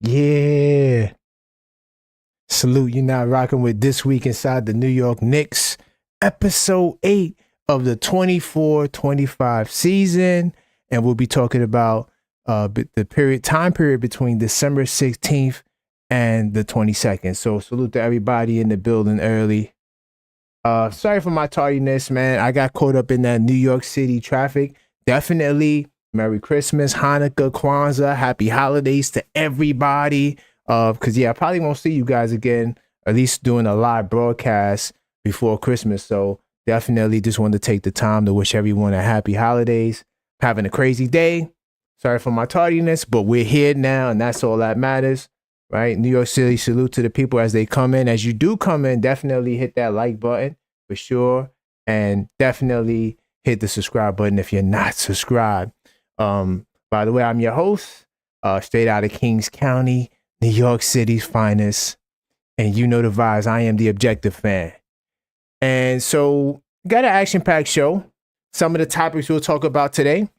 Yeah. Salute, you're now rocking with This Week Inside the New York Knicks, episode 8 of the 24-25 season. And we'll be talking about the time period between December 16th and the 22nd. So salute to everybody in the building early. Sorry for my tardiness, man. I got caught up in that New York City traffic. Definitely Merry Christmas, Hanukkah, Kwanzaa, Happy Holidays to everybody. Because I probably won't see you guys again, at least doing a live broadcast before Christmas. So definitely just wanted to take the time to wish everyone a happy holidays, having a crazy day. Sorry for my tardiness, but we're here now, and that's all that matters, right? New York City, salute to the people as they come in. As you do come in, definitely hit that like button for sure, and definitely hit the subscribe button if you're not subscribed. By the way, I'm your host, straight out of Kings County, New York City's finest, and you know the vibes. I am the objective fan. And so, got an action-packed show. Some of the topics we'll talk about today.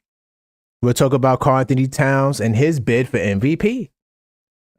We'll talk about Karl Towns and his bid for MVP.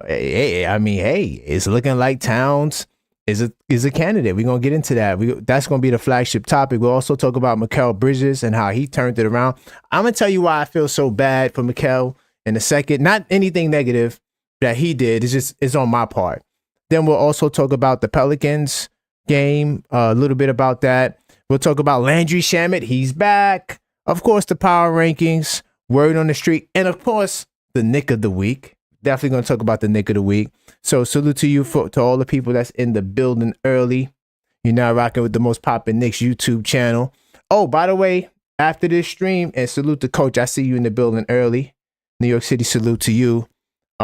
Hey, it's looking like Towns is a candidate. We're going to get into that. That's going to be the flagship topic. We'll also talk about Mikal Bridges and how he turned it around. I'm going to tell you why I feel so bad for Mikal in a second. Not anything negative that he did. It's on my part. Then we'll also talk about the Pelicans game, a little bit about that. We'll talk about Landry Shamet. He's back. Of course, the power rankings, word on the street, and of course, the Knick of the week. Definitely going to talk about the Knick of the week. So salute to you to all the people that's in the building early. You're now rocking with the most poppin' Knicks YouTube channel. Oh, by the way, after this stream, and salute to Coach. I see you in the building early. New York City, salute to you.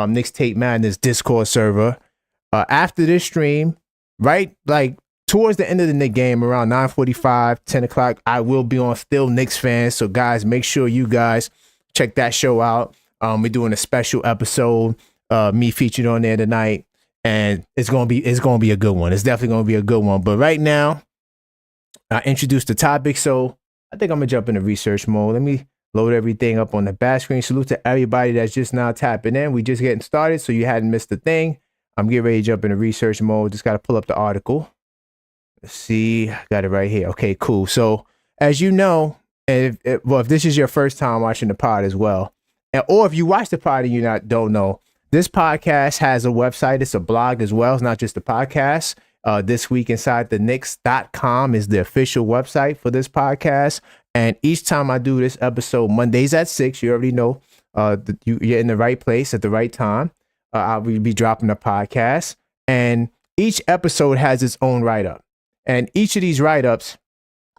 Knicks Tape Madness Discord server. After this stream, right, like towards the end of the Knicks game, around 9:45, 10 o'clock, I will be on Still Knicks Fans. So guys, make sure you guys check that show out. We're doing a special episode, me featured on there tonight, and it's gonna be a good one. It's definitely gonna be a good one. But right now, I introduced the topic, so I think I'm gonna jump into research mode. Let me load everything up on the back screen. Salute to everybody that's just now tapping in. We just getting started, so you hadn't missed a thing. I'm getting ready to jump into research mode. Just got to pull up the article. Let's see. Got it right here. Okay, cool. So as you know, if this is your first time watching the pod as well, or if you watch the pod and you don't know, this podcast has a website. It's a blog as well. It's not just a podcast. This Week Inside the Knicks.com is the official website for this podcast. And each time I do this episode, Mondays at 6, you already know you're in the right place at the right time. I'll be dropping a podcast. And each episode has its own write-up. And each of these write-ups,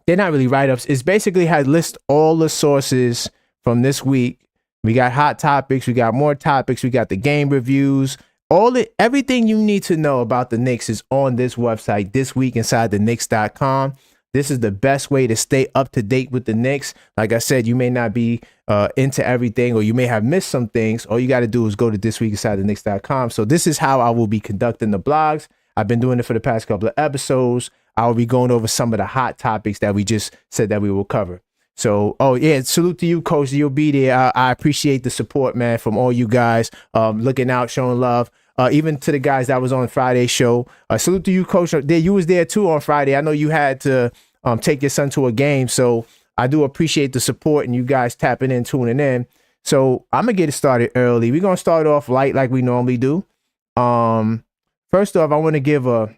they're not really write-ups. It's basically has list all the sources from this week. We got hot topics. We got more topics. We got the game reviews. Everything you need to know about the Knicks is on this website, thisweekinsidethenix.com. This is the best way to stay up to date with the Knicks. Like I said, you may not be into everything, or you may have missed some things. All you got to do is go to thisweekinsidethenix.com. So this is how I will be conducting the blogs. I've been doing it for the past couple of episodes. I will be going over some of the hot topics that we just said that we will cover. So, salute to you, Coach. You'll be there. I appreciate the support, man, from all you guys looking out, showing love. Even to the guys that was on Friday's show. Salute to you, Coach. You was there too on Friday. I know you had to take your son to a game, so I do appreciate the support and you guys tapping in, tuning in. So I'm gonna get it started early. We're gonna start off light like we normally do. First off, I want to give a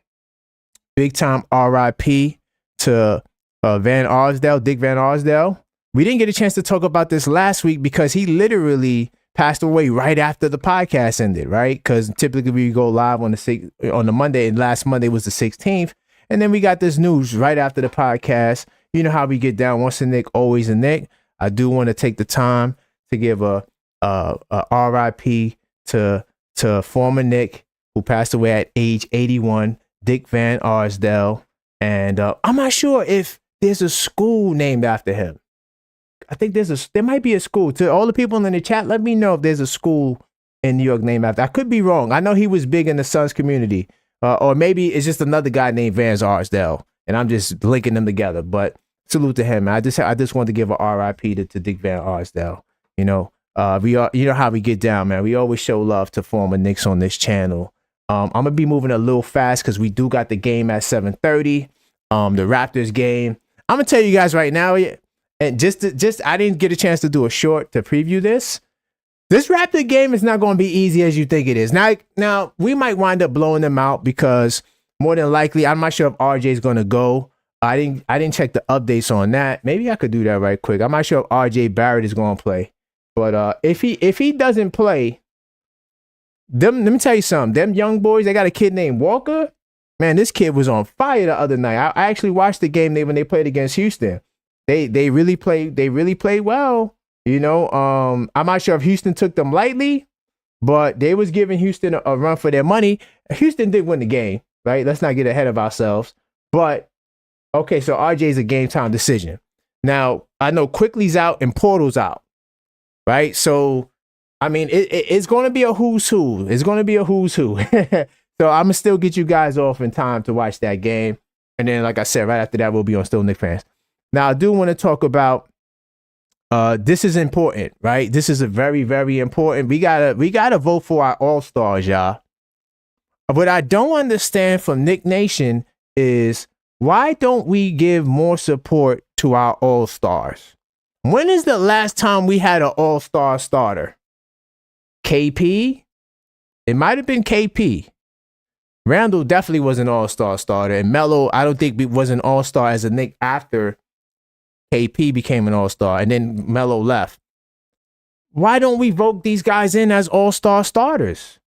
big time RIP to Van Arsdale, Dick Van Arsdale. We didn't get a chance to talk about this last week because he literally passed away right after the podcast ended, right? Because typically we go live on the Monday, and last Monday was the 16th. And then we got this news right after the podcast. You know how we get down. Once a Knick, always a Knick. I do want to take the time to give a RIP to former Knick who passed away at age 81, Dick Van Arsdale. And I'm not sure if there's a school named after him. I think there might be a school. To all the people in the chat, let me know if there's a school in New York named after. I could be wrong. I know he was big in the Suns community. Or maybe it's just another guy named Van Arsdale, and I'm just linking them together. But salute to him. I just wanted to give a RIP to Dick Van Arsdale. You know, We are, you know how we get down, man. We always show love to former Knicks on this channel. I'm gonna be moving a little fast because we do got the game at 7:30. The Raptors game. I'm gonna tell you guys right now, and just I didn't get a chance to do a short to preview this. This Raptor game is not going to be easy as you think it is. Now we might wind up blowing them out because more than likely, I'm not sure if RJ is going to go. I didn't check the updates on that. Maybe I could do that right quick. I'm not sure if RJ Barrett is going to play, but if he doesn't play, let me tell you something. Them young boys, they got a kid named Walker. Man, this kid was on fire the other night. I actually watched the game when they played against Houston. They really played well. You know, I'm not sure if Houston took them lightly, but they was giving Houston a run for their money. Houston did win the game, right? Let's not get ahead of ourselves. But, okay, so RJ's a game-time decision. Now, I know Quickly's out and Portal's out, right? So, I mean, it's going to be a who's who. It's going to be a who's who. So, I'm going to still get you guys off in time to watch that game. And then, like I said, right after that, we'll be on Still Knicks Fans. Now, I do want to talk about this is important, right? This is a very, very important. We gotta vote for our all-stars, y'all. What I don't understand from Knick Nation is why don't we give more support to our all-stars? When is the last time we had an all-star starter? KP? It might have been KP. Randall definitely was an all-star starter, and Melo, I don't think was an all-star as a Knick after KP became an all-star, and then Melo left. Why don't we vote these guys in as all-star starters?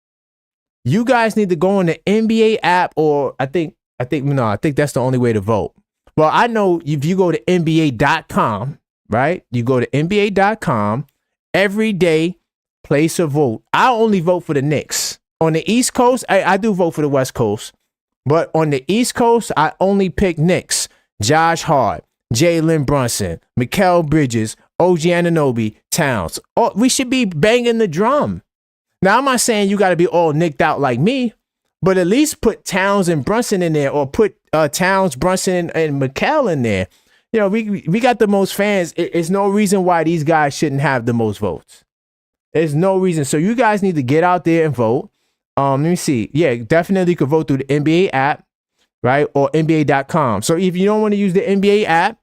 You guys need to go on the NBA app, or I think that's the only way to vote. Well, I know if you go to NBA.com, right? You go to NBA.com, every day, place a vote. I only vote for the Knicks. On the East Coast, I do vote for the West Coast, but on the East Coast, I only pick Knicks. Josh Hart, Jalen Brunson, Mikal Bridges, OG Anunoby, Towns. Oh, we should be banging the drum. Now, I'm not saying you got to be all nicked out like me, but at least put Towns and Brunson in there, or put Towns, Brunson, and Mikal in there. You know, we got the most fans. It's no reason why these guys shouldn't have the most votes. There's no reason. So you guys need to get out there and vote. Let me see. Yeah, definitely you could vote through the NBA app, right? Or NBA.com. So if you don't want to use the NBA app,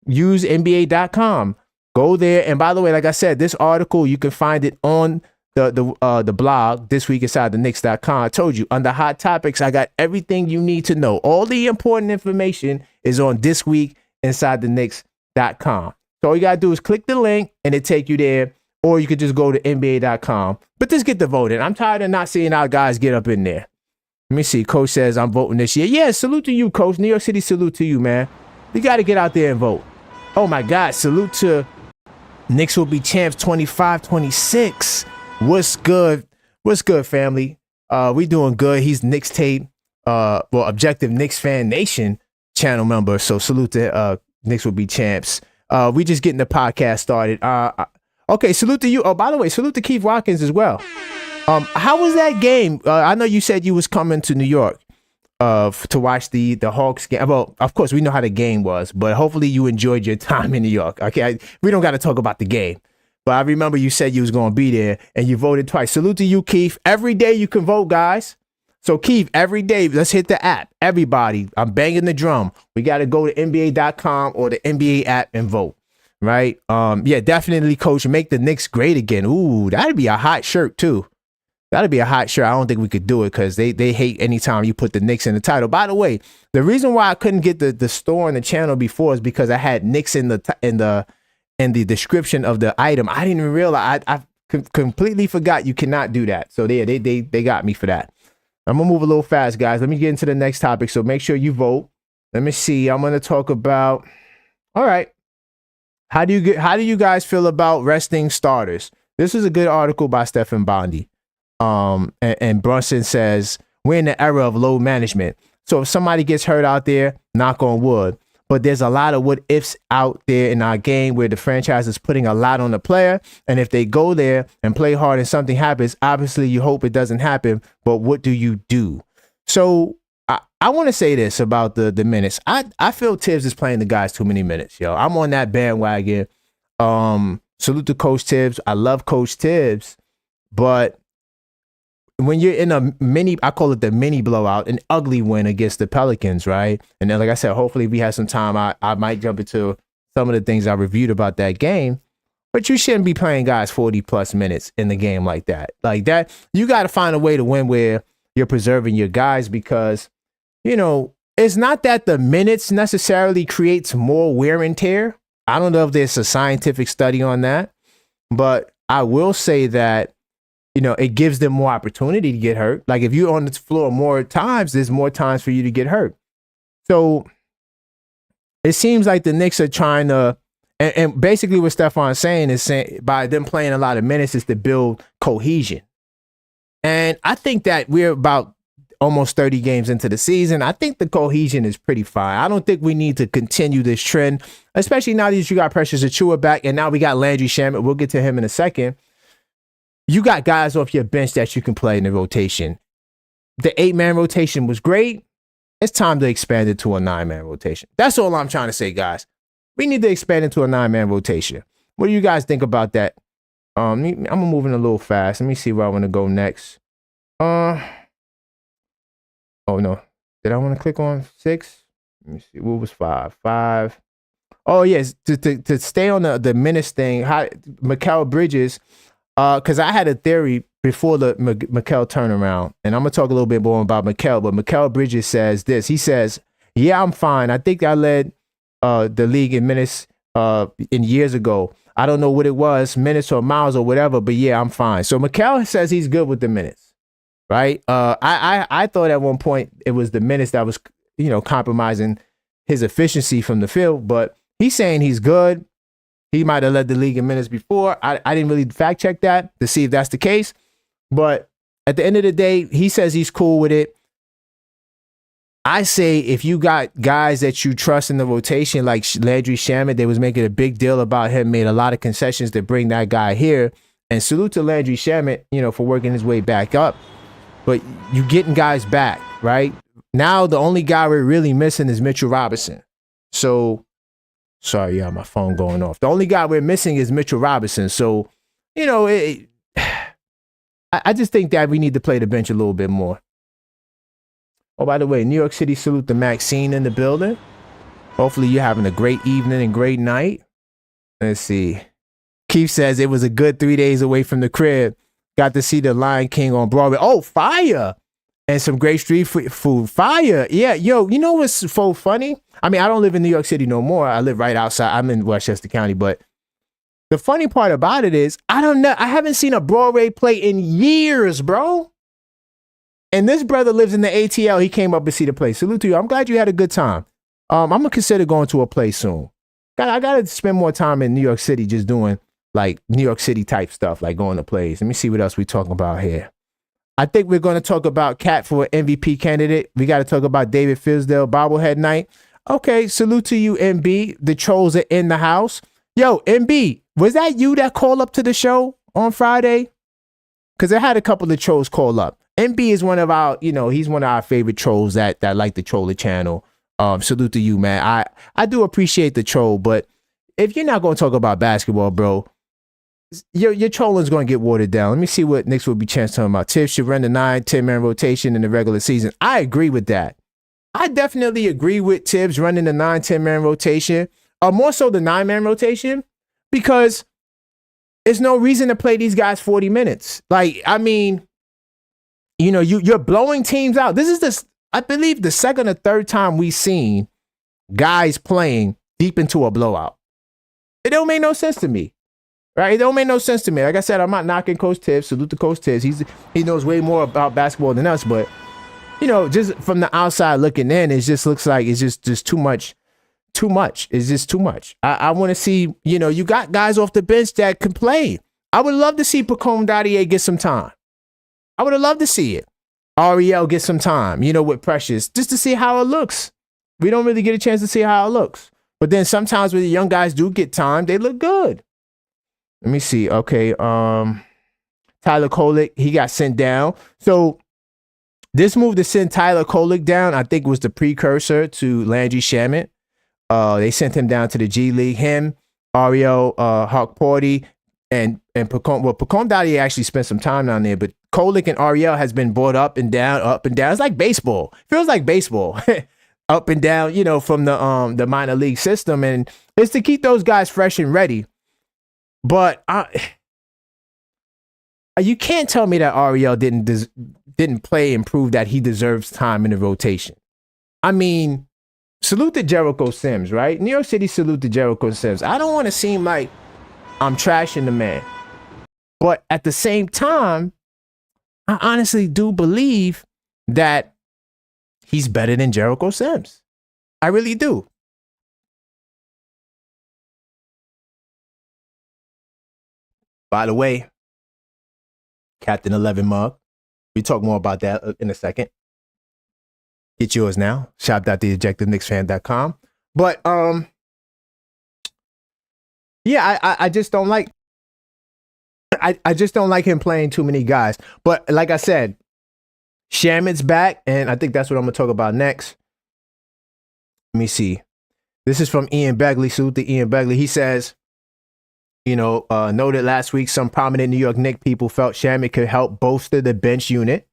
use NBA.com. Go there. And by the way, like I said, this article, you can find it on the blog, This Week Inside the Knicks.com. I told you, under hot topics, I got everything you need to know. All the important information is on This Week Inside the Knicks.com. So all you got to do is click the link and it take you there. Or you could just go to NBA.com. But just get the vote in. I'm tired of not seeing our guys get up in there. Let me see. Coach says I'm voting this year. Yeah, salute to you, Coach. New York City, salute to you, man. You got to get out there and vote. Oh, my God. Salute to Knicks will be champs 25-26. What's good? What's good, family? We doing good. He's Knicks Tape, Objective Knicks Fan Nation channel member. So salute to Knicks will be champs. We just getting the podcast started. Okay, salute to you. Oh, by the way, salute to Keith Watkins as well. How was that game? I know you said you was coming to New York to watch the Hawks game. Well, of course, we know how the game was, but hopefully you enjoyed your time in New York. Okay, we don't got to talk about the game. But I remember you said you was going to be there, and you voted twice. Salute to you, Keith. Every day you can vote, guys. So, Keith, every day, let's hit the app. Everybody, I'm banging the drum. We got to go to NBA.com or the NBA app and vote. Right? Yeah, definitely, Coach. Make the Knicks great again. Ooh, that'd be a hot shirt, too. That'd be a hot shirt. I don't think we could do it because they hate anytime you put the Knicks in the title. By the way, the reason why I couldn't get the store and the channel before is because I had Knicks in the description of the item. I didn't even realize. I completely forgot you cannot do that. So they got me for that. I'm gonna move a little fast, guys. Let me get into the next topic. So make sure you vote. Let me see. I'm gonna talk about. All right. How do you guys feel about resting starters? This is a good article by Stephen Bondi. And Brunson says we're in the era of load management. So if somebody gets hurt out there, knock on wood. But there's a lot of what ifs out there in our game where the franchise is putting a lot on the player. And if they go there and play hard and something happens, obviously you hope it doesn't happen. But what do you do? So I want to say this about the minutes. I feel Tibbs is playing the guys too many minutes, yo. I'm on that bandwagon. salute to Coach Tibbs. I love Coach Tibbs, but when you're in a mini, I call it the mini blowout, an ugly win against the Pelicans, right? And then, like I said, hopefully if we have some time, I might jump into some of the things I reviewed about that game. But you shouldn't be playing guys 40 plus minutes in the game like that. Like that, you got to find a way to win where you're preserving your guys, because, you know, it's not that the minutes necessarily creates more wear and tear. I don't know if there's a scientific study on that, but I will say that, you know, it gives them more opportunity to get hurt. Like if you're on the floor more times, there's more times for you to get hurt. So it seems like the Knicks are trying to, and basically what Stefan's saying is by them playing a lot of minutes is to build cohesion. And I think that we're about almost 30 games into the season. I think the cohesion is pretty fine. I don't think we need to continue this trend, especially now that you got Precious Achiuwa back, and now we got Landry Shamet. We'll get to him in a second. You got guys off your bench that you can play in the rotation. The 8-man rotation was great. It's time to expand it to a 9-man rotation. That's all I'm trying to say, guys. We need to expand into a 9-man rotation. What do you guys think about that? I'm moving a little fast. Let me see where I want to go next. Oh no. Did I want to click on 6? Let me see. What was 5? 5. Oh yes. To stay on the minutes thing, Mikal Bridges, because I had a theory before the Mikal turnaround, and I'm gonna talk a little bit more about Mikal. But Mikal Bridges says this. He says, "Yeah, I'm fine. I think I led the league in minutes in years ago. I don't know what it was, minutes or miles or whatever, but yeah, I'm fine." So Mikal says he's good with the minutes, right? I thought at one point it was the minutes that was, you know, compromising his efficiency from the field, but he's saying he's good. He might have led the league in minutes before. I didn't really fact check that to see if that's the case, but at the end of the day, he says he's cool with it. I say if you got guys that you trust in the rotation, like Landry Shamet, they was making a big deal about him, made a lot of concessions to bring that guy here. And salute to Landry Shamet, you know, for working his way back up. But you getting guys back, right? Now the only guy we're really missing is Mitchell Robinson. So, sorry, my phone going off. The only guy we're missing is Mitchell Robinson. So, you know, I just think that we need to play the bench a little bit more. Oh, by the way, New York City, salute to Maxine in the building. Hopefully you're having a great evening and great night. Let's see. Keith says it was a good 3 days away from the crib. Got to see the Lion King on Broadway. Oh, fire. And some great street food. Fire. Yeah, yo, you know what's so funny? I mean, I don't live in New York City no more. I live right outside. I'm in Westchester County. But the funny part about it is, I don't know. I haven't seen a Broadway play in years, bro. And this brother lives in the ATL. He came up to see the play. Salute to you. I'm glad you had a good time. I'm going to consider going to a play soon. I got to spend more time in New York City just doing like New York City type stuff, like going to plays. Let me see what else we're talking about here. I think we're going to talk about Cat for MVP candidate. We got to talk about David Fizdale bobblehead night. Okay, salute to you, MB. The trolls are in the house. Yo, MB, was that you that called up to the show on Friday? Because I had a couple of trolls call up. MB is one of our, you know, he's one of our favorite trolls that like the troller channel. Salute to you, man. I do appreciate the troll, but if you're not going to talk about basketball, bro, your trolling's going to get watered down. Let me see what Knicks will be chance talking about. Tibbs should run the 9-10-man rotation in the regular season. I agree with that. I definitely agree with Tibbs running the 9-10-man rotation, more so the 9-man rotation, because there's no reason to play these guys 40 minutes. Like, I mean, you know, you're blowing teams out. This is I believe the second or third time we've seen guys playing deep into a blowout. It don't make no sense to me, right? It don't make no sense to me. Like I said, I'm not knocking Coach Tibbs. Salute to Coach Tibbs. He knows way more about basketball than us, but you know, just from the outside looking in, it just looks like it's just too much. Too much. It's just too much. I want to see, you know, you got guys off the bench that can play. I would love to see Pacome Dadier get some time. I would have loved to see it. Ariel get some time, you know, with Precious, just to see how it looks. We don't really get a chance to see how it looks. But then sometimes when the young guys do get time, they look good. Let me see. Okay. Tyler Kolek, he got sent down. So this move to send Tyler Kolek down, I think was the precursor to Landry Shamet. They sent him down to the G League. Him, Ariel Hawkporty, and Pacome. Well, Pacome Dottie actually spent some time down there, but Kolek and Ariel has been brought up and down, up and down. It's like baseball. Feels like baseball. Up and down, from the minor league system, and it's to keep those guys fresh and ready. But you can't tell me that Ariel didn't play and prove that he deserves time in the rotation. I mean, salute to Jericho Sims, right? New York City, salute to Jericho Sims. I don't want to seem like I'm trashing the man, but at the same time, I honestly do believe that he's better than Jericho Sims. I really do. By the way, Captain 11 mug. We talk more about that in a second. Get yours now. Shop.theobjectiveknicksfan.com. But yeah, I just don't like. I just don't like him playing too many guys. But like I said, Shamit's back, and I think that's what I'm gonna talk about next. Let me see. This is from Ian Begley. Salute to Ian Begley. He says, noted last week some prominent New York Knicks people felt Shamit could help bolster the bench unit.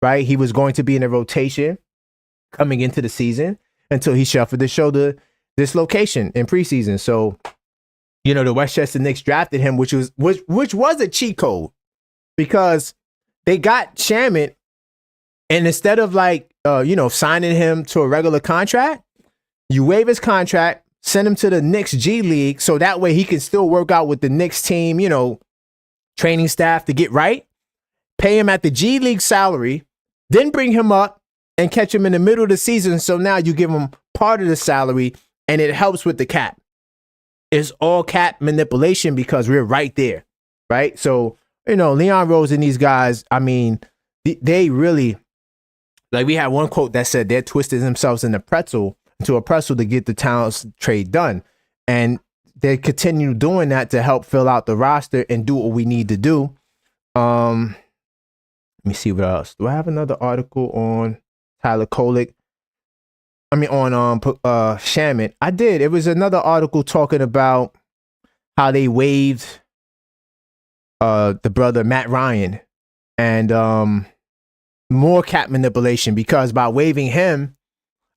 Right, he was going to be in a rotation coming into the season until he suffered the shoulder dislocation in preseason. So, the Westchester Knicks drafted him, which was a cheat code, because they got Shamit, and instead of signing him to a regular contract, you waive his contract, send him to the Knicks G League, so that way he can still work out with the Knicks team, training staff to get right. Pay him at the G League salary, then bring him up and catch him in the middle of the season. So now you give him part of the salary, and it helps with the cap. It's all cap manipulation because we're right there, right? So, Leon Rose and these guys, I mean, they really, we had one quote that said they're twisting themselves into a pretzel to get the Towns trade done. And they continue doing that to help fill out the roster and do what we need to do. Let me see what else. Do I have another article on Tyler Kolek? On Shamit. I did. It was another article talking about how they waived the brother Matt Ryan, and more cap manipulation, because by waiving him,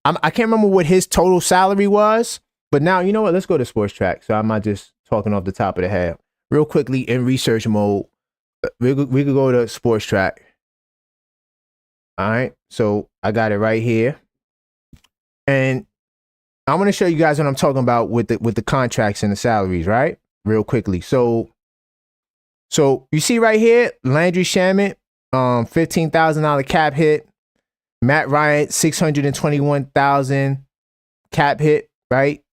I can't remember what his total salary was, but now, you know what? Let's go to Sports Track. So I'm not just talking off the top of the head. Real quickly, in research mode, we could go to Sports Track. All right, so I got it right here, and I'm going to show you guys what I'm talking about with the contracts and the salaries, right? Real quickly. So you see right here, Landry Shamit, $15,000 cap hit. Matt Ryan, $621,000 cap hit, right?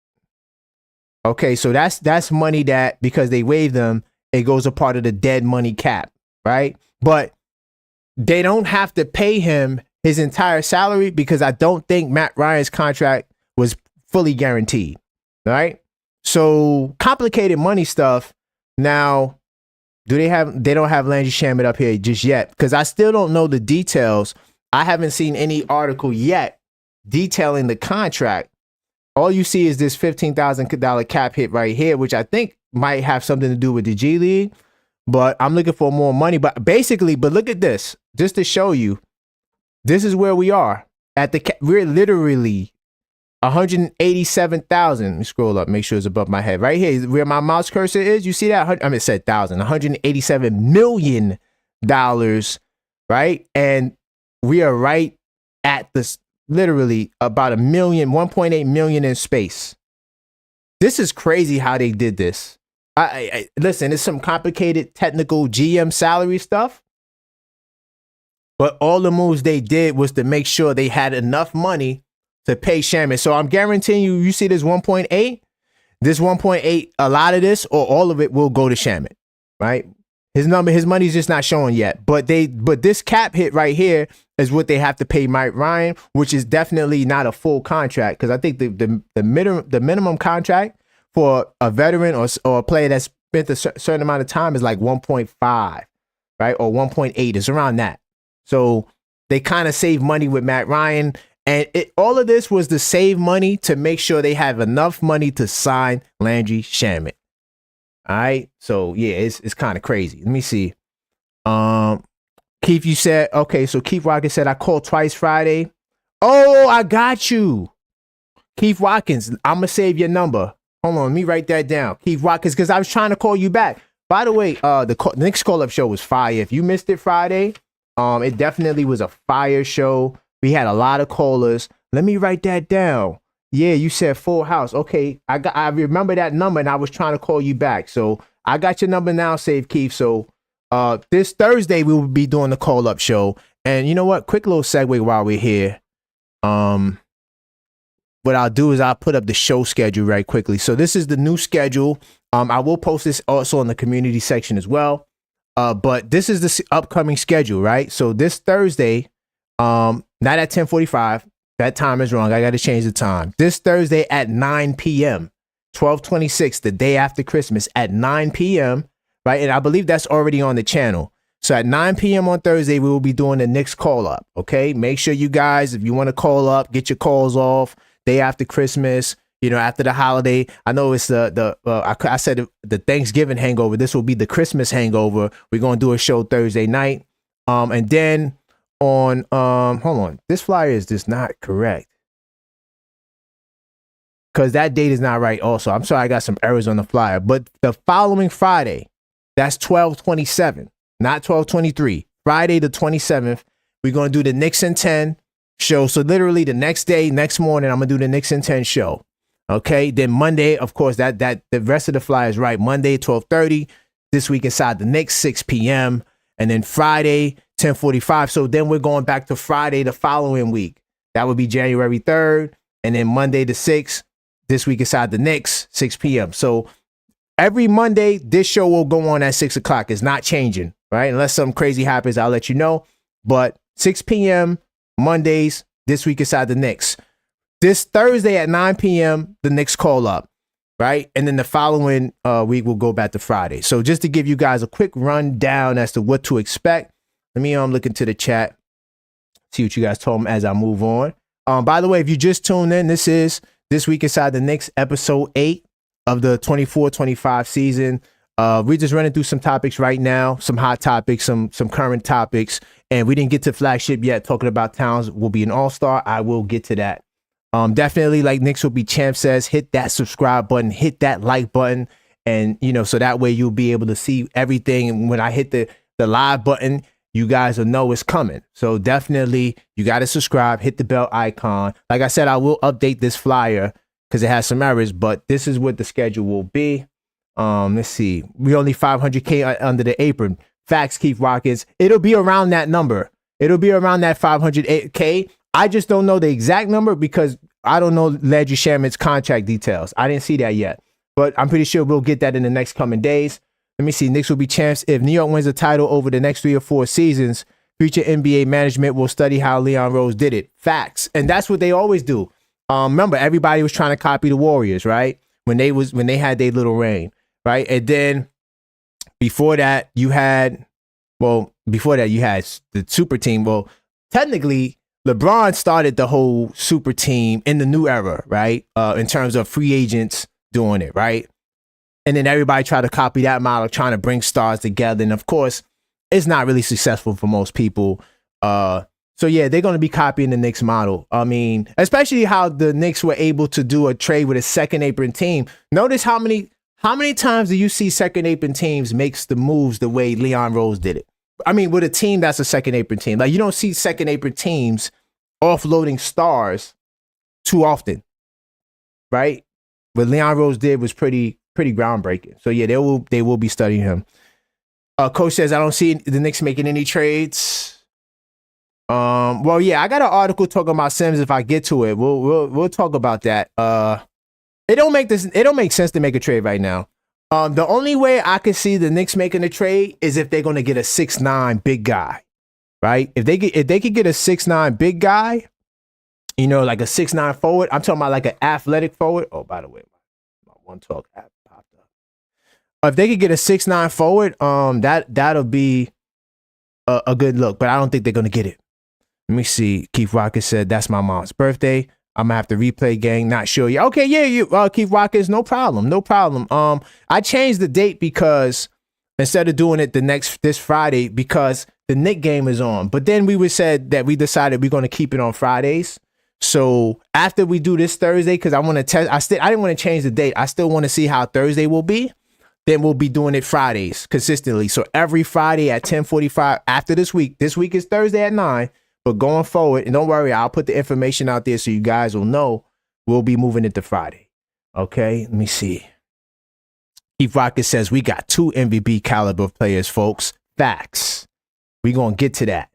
Okay, so that's money that, because they waived them, it goes a part of the dead money cap, right? But they don't have to pay him his entire salary, because I don't think Matt Ryan's contract was fully guaranteed, right? So complicated money stuff. Now, they don't have Landry Shamit up here just yet, because I still don't know the details. I haven't seen any article yet detailing the contract. All you see is this $15,000 cap hit right here, which I think might have something to do with the G League, but I'm looking for more money. But look at this, just to show you, this is where we are we're literally 187,000. Let me scroll up, make sure it's above my head. Right here, where my mouse cursor is, you see that? It said thousand, $187 million, right? And we are right at this, literally about 1.8 million in space. This is crazy how they did this. I listen, it's some complicated technical GM salary stuff, but all the moves they did was to make sure they had enough money to pay Shamit. So I'm guaranteeing you see this 1.8, a lot of this or all of it will go to Shamit, right? His money's just not showing yet. But this cap hit right here is what they have to pay Mike Ryan, which is definitely not a full contract, because I think the minimum contract for a veteran or a player that's spent a certain amount of time is like 1.5, right? Or 1.8. It's around that. So they kind of save money with Matt Ryan. And all of this was to save money to make sure they have enough money to sign Landry Shamit. All right. So yeah, it's kind of crazy. Let me see. Um, Keith, you said okay. So Keith Watkins said I called twice Friday. Oh, I got you, Keith Watkins. I'm gonna save your number. Hold on, let me write that down, Keith Watkins, because I was trying to call you back. By the way, the next call up show was fire. If you missed it Friday, it definitely was a fire show. We had a lot of callers. Let me write that down. Yeah, you said Full House. Okay, I remember that number, and I was trying to call you back. So I got your number now, save Keith. So this Thursday we will be doing the call up show. And you know what? Quick little segue while we're here. What I'll do is I'll put up the show schedule right quickly. So this is the new schedule. I will post this also in the community section as well. But this is the upcoming schedule, right? So this Thursday, not at 10:45. That time is wrong. I got to change the time. This Thursday at 9 p.m., 12/26, the day after Christmas at 9 p.m., right? And I believe that's already on the channel. So at 9 p.m. on Thursday, we will be doing the Knicks call up, okay? Make sure you guys, if you want to call up, get your calls off day after Christmas, you know, after the holiday. I know it's I said the Thanksgiving hangover. This will be the Christmas hangover. We're going to do a show Thursday night. And then on hold on, this flyer is just not correct because that date is not right also. I'm sorry, I got some errors on the flyer, but the following Friday, that's 12/27, not 12/23, Friday the 27th, we're going to do the Knicks in 10 show. So literally the next day, next morning, I'm gonna do the Knicks in 10 show. Okay, then Monday, of course, that the rest of the flyer is right. Monday 12:30, This Week Inside the Knicks 6 p.m. and then Friday 10:45. So then we're going back to Friday the following week. That would be January 3rd. And then Monday the 6th, This Week Inside the Knicks, 6 p.m. So every Monday, this show will go on at 6 o'clock. It's not changing, right? Unless something crazy happens, I'll let you know. But 6 p.m. Mondays, This Week Inside the Knicks. This Thursday at 9 p.m., the Knicks call up, right? And then the following week, we'll go back to Friday. So just to give you guys a quick rundown as to what to expect, let me look into the chat, see what you guys told me as I move on. By the way, if you just tuned in, this is This Week Inside the Knicks, episode 8 of the 24-25 season. We're just running through some topics right now, some hot topics, some current topics, and we didn't get to flagship yet. Talking about Towns will be an all-star. I will get to that. Definitely, like Knicks will be champ says, hit that subscribe button, hit that like button, and you know, so that way you'll be able to see everything. And when I hit the live button, you guys will know it's coming. So definitely, you got to subscribe, hit the bell icon. Like I said, I will update this flyer because it has some errors, but this is what the schedule will be. Let's see. We only 500K under the apron. Facts, Keith Watkins. It'll be around that number. It'll be around that 500K. I just don't know the exact number because I don't know Landry Shaman's contract details. I didn't see that yet, but I'm pretty sure we'll get that in the next coming days. Let me see. Knicks will be champs if New York wins the title over the next 3 or 4 seasons. Future NBA management will study how Leon Rose did it. Facts, and that's what they always do. Remember, everybody was trying to copy the Warriors, right? When they had their little reign, right? And then before that, you had the super team. Well, technically, LeBron started the whole super team in the new era, right? In terms of free agents doing it, right? And then everybody tried to copy that model, trying to bring stars together. And of course, it's not really successful for most people. So yeah, they're going to be copying the Knicks model. I mean, especially how the Knicks were able to do a trade with a second apron team. Notice how many times do you see second apron teams makes the moves the way Leon Rose did it? I mean, with a team that's a second apron team, like you don't see second apron teams offloading stars too often, right? What Leon Rose did was pretty groundbreaking. So yeah, they will be studying him. Coach says I don't see the Knicks making any trades. Well, yeah, I got an article talking about Sims. If I get to it, we'll talk about that. It don't make sense to make a trade right now. The only way I could see the Knicks making a trade is if they're going to get a 6'9" big guy, right? If they could get a 6'9" big guy, you know, like a 6'9" forward. I'm talking about like an athletic forward. Oh, by the way, my One Talk app popped up. If they could get a 6'9" forward, that'll be a good look. But I don't think they're going to get it. Let me see. Keith Rocket said that's my mom's birthday. I'm gonna have to replay gang. Not sure. Yeah. Okay. Yeah. You Keith Watkins. No problem. No problem. I changed the date because instead of doing it this Friday because the Knicks game is on. But then we said that we decided we're gonna keep it on Fridays. So after we do this Thursday, because I want to test. I didn't want to change the date. I still want to see how Thursday will be. Then we'll be doing it Fridays consistently. So every Friday at 10:45 after this week. This week is Thursday at 9. But going forward, and don't worry, I'll put the information out there so you guys will know we'll be moving it to Friday. Okay, let me see. Keith Rocket says we got 2 MVP caliber players, folks. Facts. We gonna get to that.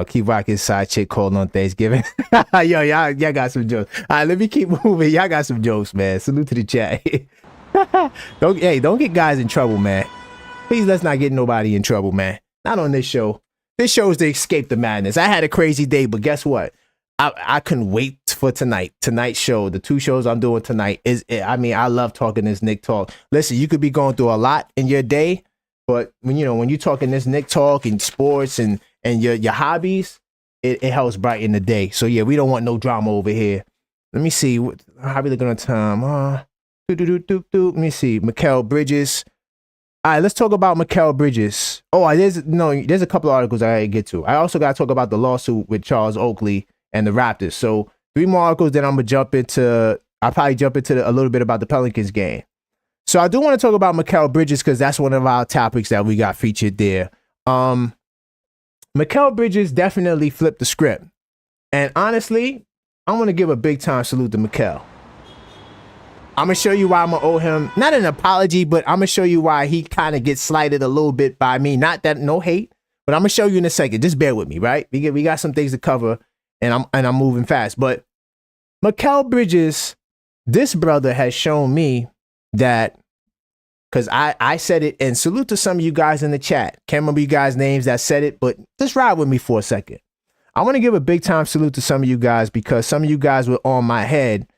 Keith Rocket's side chick called on Thanksgiving. Yo, y'all got some jokes. All right, let me keep moving. Y'all got some jokes, man. Salute to the chat. Don't get guys in trouble, man. Please, let's not get nobody in trouble, man. Not on this show. This show is to escape the madness. I had a crazy day, but guess what? I couldn't wait for tonight. Tonight's show, the 2 shows I'm doing tonight I love talking this Knick talk. Listen, you could be going through a lot in your day, but when you're talking this Knick talk and sports and your hobbies, it helps brighten the day. So yeah, we don't want no drama over here. Let me see. How we looking on time? Let me see. Mikal Bridges. All right, let's talk about Mikal Bridges. Oh, there's a couple of articles I gotta get to. I also gotta talk about the lawsuit with Charles Oakley and the Raptors. So 3 more articles that I'm gonna jump into. I'll probably jump into a little bit about the Pelicans game. So I do want to talk about Mikal Bridges because that's one of our topics that we got featured there. Mikal Bridges definitely flipped the script. And honestly, I want to give a big time salute to Mikal. I'm going to show you why I'm going to owe him, not an apology, but I'm going to show you why he kind of gets slighted a little bit by me. Not that, no hate, but I'm going to show you in a second. Just bear with me, right? We got some things to cover, and I'm moving fast. But Mikal Bridges, this brother has shown me that, because I said it, and salute to some of you guys in the chat. Can't remember you guys' names that said it, but just ride with me for a second. I want to give a big time salute to some of you guys because some of you guys were on my head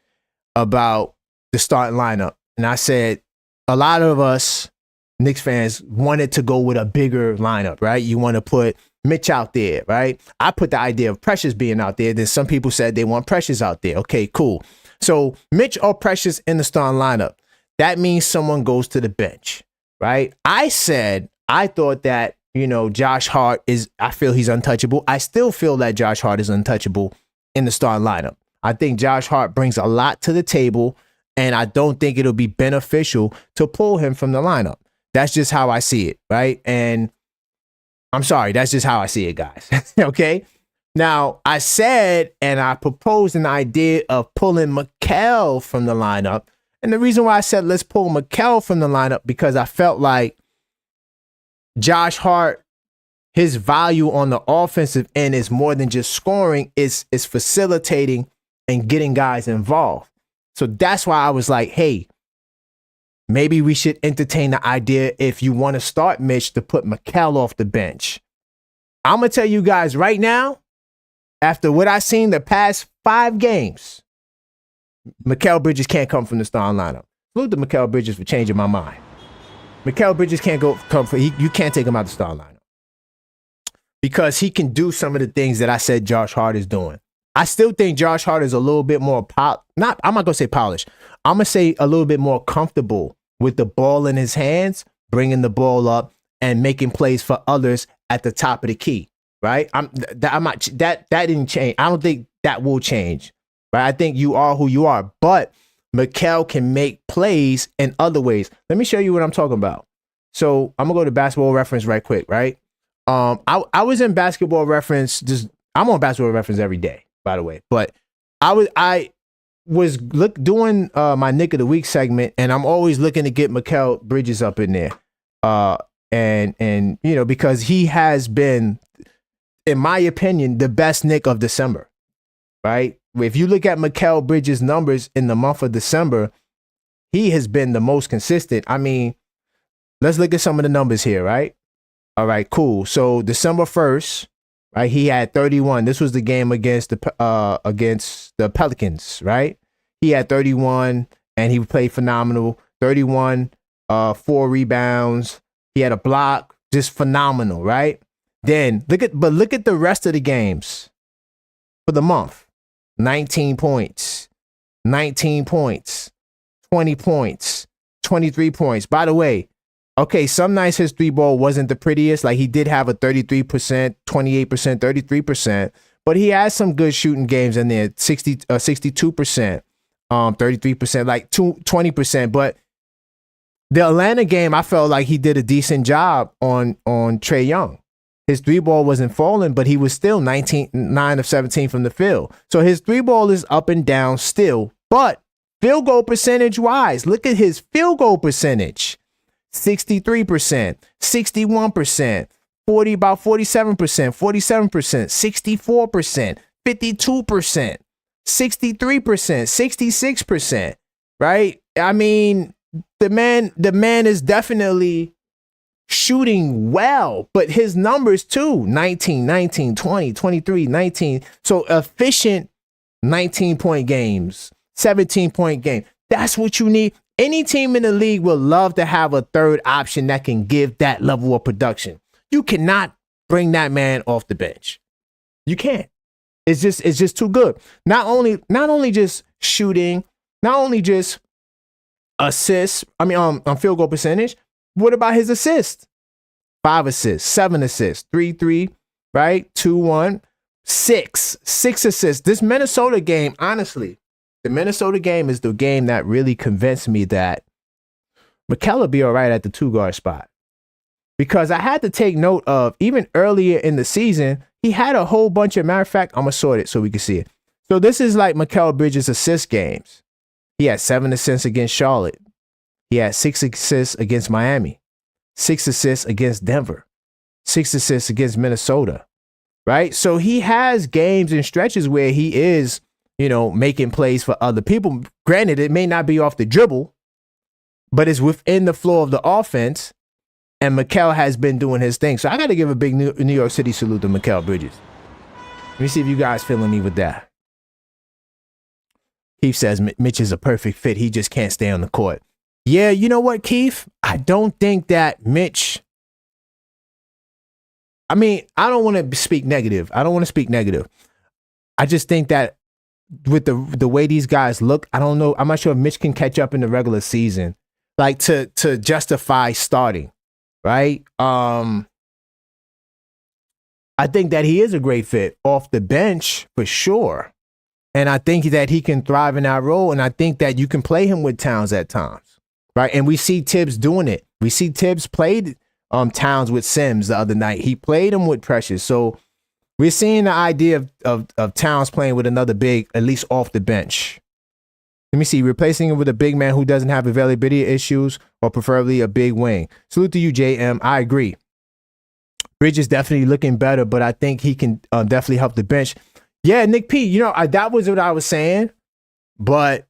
about the starting lineup. And I said, a lot of us Knicks fans wanted to go with a bigger lineup, right? You want to put Mitch out there, right? I put the idea of Precious being out there. Then some people said they want Precious out there. Okay, cool. So Mitch or Precious in the starting lineup. That means someone goes to the bench, right? I said, I thought that, Josh Hart I feel he's untouchable. I still feel that Josh Hart is untouchable in the starting lineup. I think Josh Hart brings a lot to the table, and I don't think it'll be beneficial to pull him from the lineup. That's just how I see it, right? And I'm sorry, that's just how I see it, guys. Okay? Now, I said, and I proposed an idea of pulling Mikal from the lineup. And the reason why I said let's pull Mikal from the lineup, because I felt like Josh Hart, his value on the offensive end is more than just scoring, is facilitating and getting guys involved. So that's why I was like, hey, maybe we should entertain the idea, if you want to start Mitch, to put Mikal off the bench. I'm going to tell you guys right now, after what I've seen the past 5 games, Mikal Bridges can't come from the starting lineup. Salute to Mikal Bridges for changing my mind. Mikal Bridges you can't take him out the starting lineup. Because he can do some of the things that I said Josh Hart is doing. I still think Josh Hart is a little bit more, I'm not going to say polished. I'm going to say a little bit more comfortable with the ball in his hands, bringing the ball up and making plays for others at the top of the key, right? That didn't change. I don't think that will change, right? I think you are who you are, but Mikal can make plays in other ways. Let me show you what I'm talking about. So I'm gonna go to Basketball Reference right quick, right? I was in Basketball Reference. I'm on Basketball Reference every day, by the way. But I was doing my Knick of the Week segment, and I'm always looking to get Mikal Bridges up in there, and because he has been, in my opinion, the best Knick of December, right? If you look at Mikal Bridges' numbers in the month of December, he has been the most consistent. I mean, let's look at some of the numbers here, right? All right, cool. So December 1st, right, he had 31. This was the game against the Pelicans, right? He had 31, and he played phenomenal. 31, 4 rebounds. He had a block, just phenomenal, right? Then look at the rest of the games. for the month. 19 points, 19 points, 20 points, 23 points. By the way, okay, some nights his three ball wasn't the prettiest. Like he did have a 33%, 28%, 33%, but he had some good shooting games in there, 62%, 33%, like 20%. But the Atlanta game, I felt like he did a decent job on Trae Young. His three ball wasn't falling, but he was still 9 of 17 from the field. So his three ball is up and down still. But field goal percentage wise, look at his field goal percentage. 63%, 61%, about 47%, 47%, 64%, 52%, 63%, 66%, right? I mean, the man is definitely shooting well, but his numbers too, 19, 19, 20, 23, 19. So efficient 19-point games, 17-point game. That's what you need. Any team in the league will love to have a third option that can give that level of production. You cannot bring that man off the bench. You can't. It's just too good. Not only just shooting, not only just assists, field goal percentage. What about his assists? 5 assists, 7 assists, 3, right? 2, 1, 6 assists. This Minnesota game, honestly, the Minnesota game is the game that really convinced me that Mikal will be all right at the 2-guard spot. Because I had to take note of, even earlier in the season, he had a whole bunch of, matter of fact, I'm going to sort it so we can see it. So this is like Mikal Bridges' assist games. He had 7 assists against Charlotte. He had 6 assists against Miami, 6 assists against Denver, 6 assists against Minnesota, right? So he has games and stretches where he is, making plays for other people. Granted, it may not be off the dribble, but it's within the flow of the offense, and Mikal has been doing his thing. So I got to give a big New York City salute to Mikal Bridges. Let me see if you guys feeling me with that. Keith says Mitch is a perfect fit. He just can't stay on the court. Yeah, you know what, Keith? I don't think that Mitch... I don't want to speak negative. I just think that with the way these guys look, I don't know. I'm not sure if Mitch can catch up in the regular season, like to justify starting, right? I think that he is a great fit off the bench for sure. And I think that he can thrive in that role. And I think that you can play him with Towns at times. Right. And we see Tibbs doing it. We see Tibbs played Towns with Sims the other night. He played him with Precious. So we're seeing the idea of Towns playing with another big, at least off the bench. Let me see. Replacing him with a big man who doesn't have availability issues, or preferably a big wing. Salute to you, JM. I agree. Bridge is definitely looking better, but I think he can definitely help the bench. Yeah, Nick P, that was what I was saying, but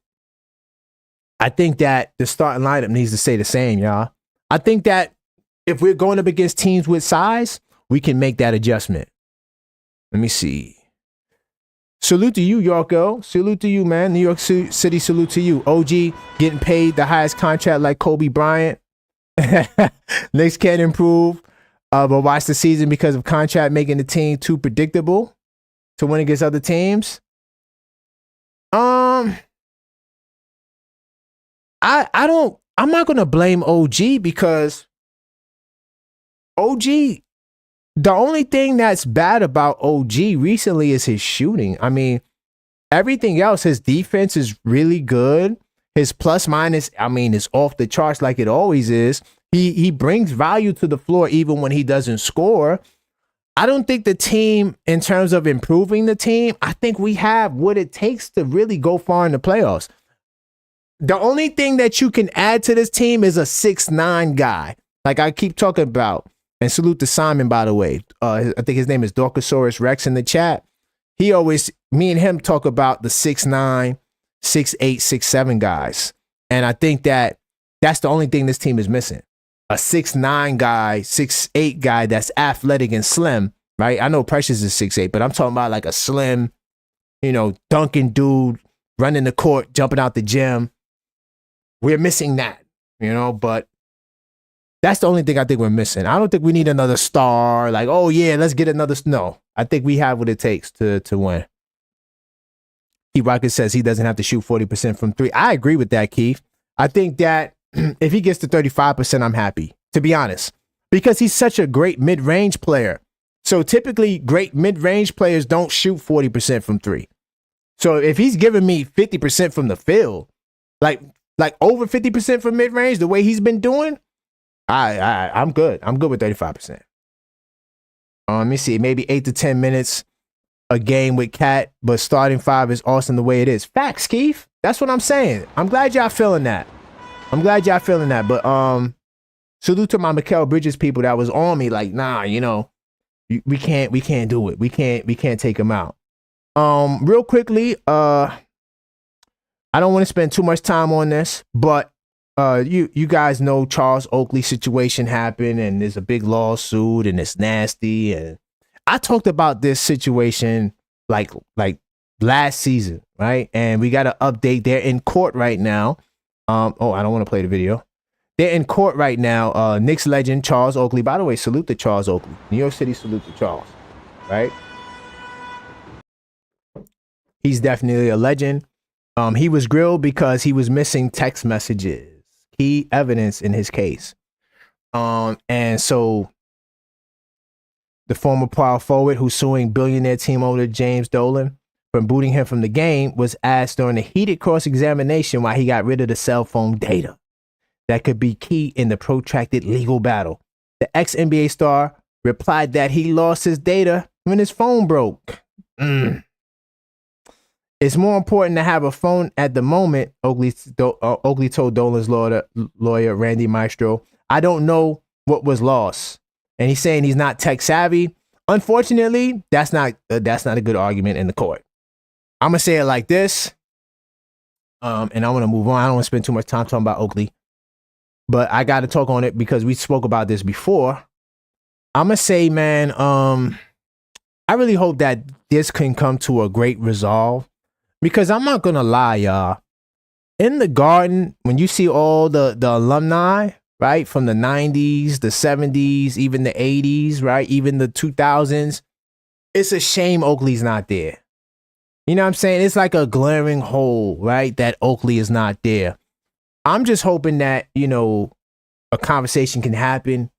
I think that the starting lineup needs to stay the same, y'all. I think that if we're going up against teams with size, we can make that adjustment. Let me see. Salute to you, Yorko. Salute to you, man. New York City, salute to you. OG getting paid the highest contract like Kobe Bryant. Knicks can't improve, but watch the season because of contract making the team too predictable to win against other teams. I'm not going to blame OG because OG, the only thing that's bad about OG recently is his shooting. Everything else, his defense is really good. His plus minus, is off the charts like it always is. He brings value to the floor even when he doesn't score. I don't think the team, in terms of improving the team, I think we have what it takes to really go far in the playoffs. The only thing that you can add to this team is a 6'9" guy, like I keep talking about. And salute to Simon, by the way. I think his name is Dorkosaurus Rex in the chat. Me and him talk about the 6'9", 6'8", 6'7" guys. And I think that that's the only thing this team is missing. A 6'9" guy, 6'8" guy that's athletic and slim, right? I know Precious is 6'8", but I'm talking about like a slim, dunking dude, running the court, jumping out the gym. We're missing that, but that's the only thing I think we're missing. I don't think we need another star, like, oh yeah, let's get another. No, I think we have what it takes to win. Keith Rocket says he doesn't have to shoot 40% from three. I agree with that, Keith. I think that if he gets to 35%, I'm happy, to be honest, because he's such a great mid-range player. So typically, great mid-range players don't shoot 40% from three. So if he's giving me 50% from the field, like over 50% from mid-range, the way he's been doing, I'm good. I'm good with 35%. Let me see, maybe 8 to 10 minutes a game with Cat, but starting five is awesome the way it is. Facts, Keith. That's what I'm saying. I'm glad y'all feeling that. But salute to my Mikal Bridges people that was on me like, nah, we can't do it. We can't take him out. Real quickly, I don't want to spend too much time on this, but you guys know Charles Oakley situation happened and there's a big lawsuit and it's nasty. And I talked about this situation like last season, right? And we got an update. They're in court right now. I don't want to play the video. They're in court right now. Knicks legend Charles Oakley. By the way, salute to Charles Oakley. New York City, salute to Charles, right? He's definitely a legend. He was grilled because he was missing text messages, key evidence in his case. And so the former power forward who's suing billionaire team owner James Dolan from booting him from the game was asked during a heated cross-examination why he got rid of the cell phone data that could be key in the protracted legal battle. The ex-NBA star replied that he lost his data when his phone broke. It's more important to have a phone at the moment, Oakley told Dolan's lawyer, Randy Maestro. I don't know what was lost. And he's saying he's not tech savvy. Unfortunately, that's not a good argument in the court. I'm going to say it like this. And I want to move on. I don't want to spend too much time talking about Oakley. But I got to talk on it because we spoke about this before. I'm going to say, man, I really hope that this can come to a great resolve. Because I'm not going to lie, y'all. In the Garden, when you see all the alumni, right, from the 90s, the 70s, even the 80s, right, even the 2000s, it's a shame Oakley's not there. You know what I'm saying? It's like a glaring hole, right, that Oakley is not there. I'm just hoping that, a conversation can happen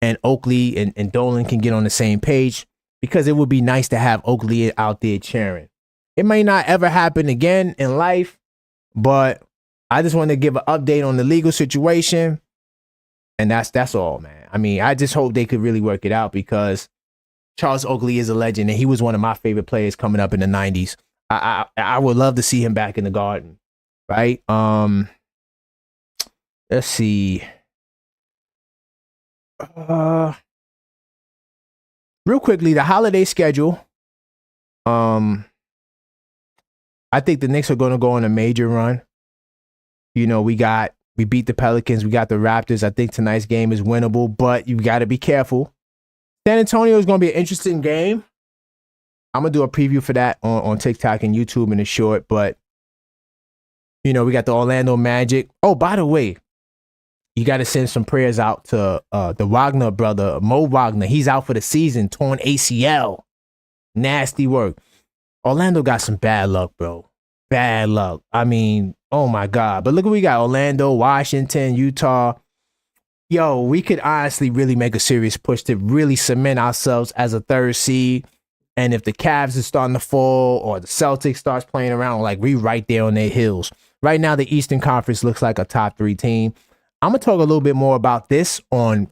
and Oakley and Dolan can get on the same page because it would be nice to have Oakley out there cheering. It may not ever happen again in life, but I just want to give an update on the legal situation. And that's all, man. I mean, I just hope they could really work it out because Charles Oakley is a legend and he was one of my favorite players coming up in the 90s. I would love to see him back in the Garden, right? Let's see. Real quickly, the holiday schedule. I think the Knicks are going to go on a major run. We beat the Pelicans. We got the Raptors. I think tonight's game is winnable, but you got to be careful. San Antonio is going to be an interesting game. I'm going to do a preview for that on TikTok and YouTube in a short, but, we got the Orlando Magic. Oh, by the way, you got to send some prayers out to the Wagner brother, Mo Wagner. He's out for the season, torn ACL. Nasty work. Orlando got some bad luck, bro. Bad luck. I mean, oh my God. But look what we got. Orlando, Washington, Utah. Yo, we could honestly really make a serious push to really cement ourselves as a third seed. And if the Cavs is starting to fall or the Celtics starts playing around, like we right there on their heels. Right now, the Eastern Conference looks like a top 3 team. I'm going to talk a little bit more about this on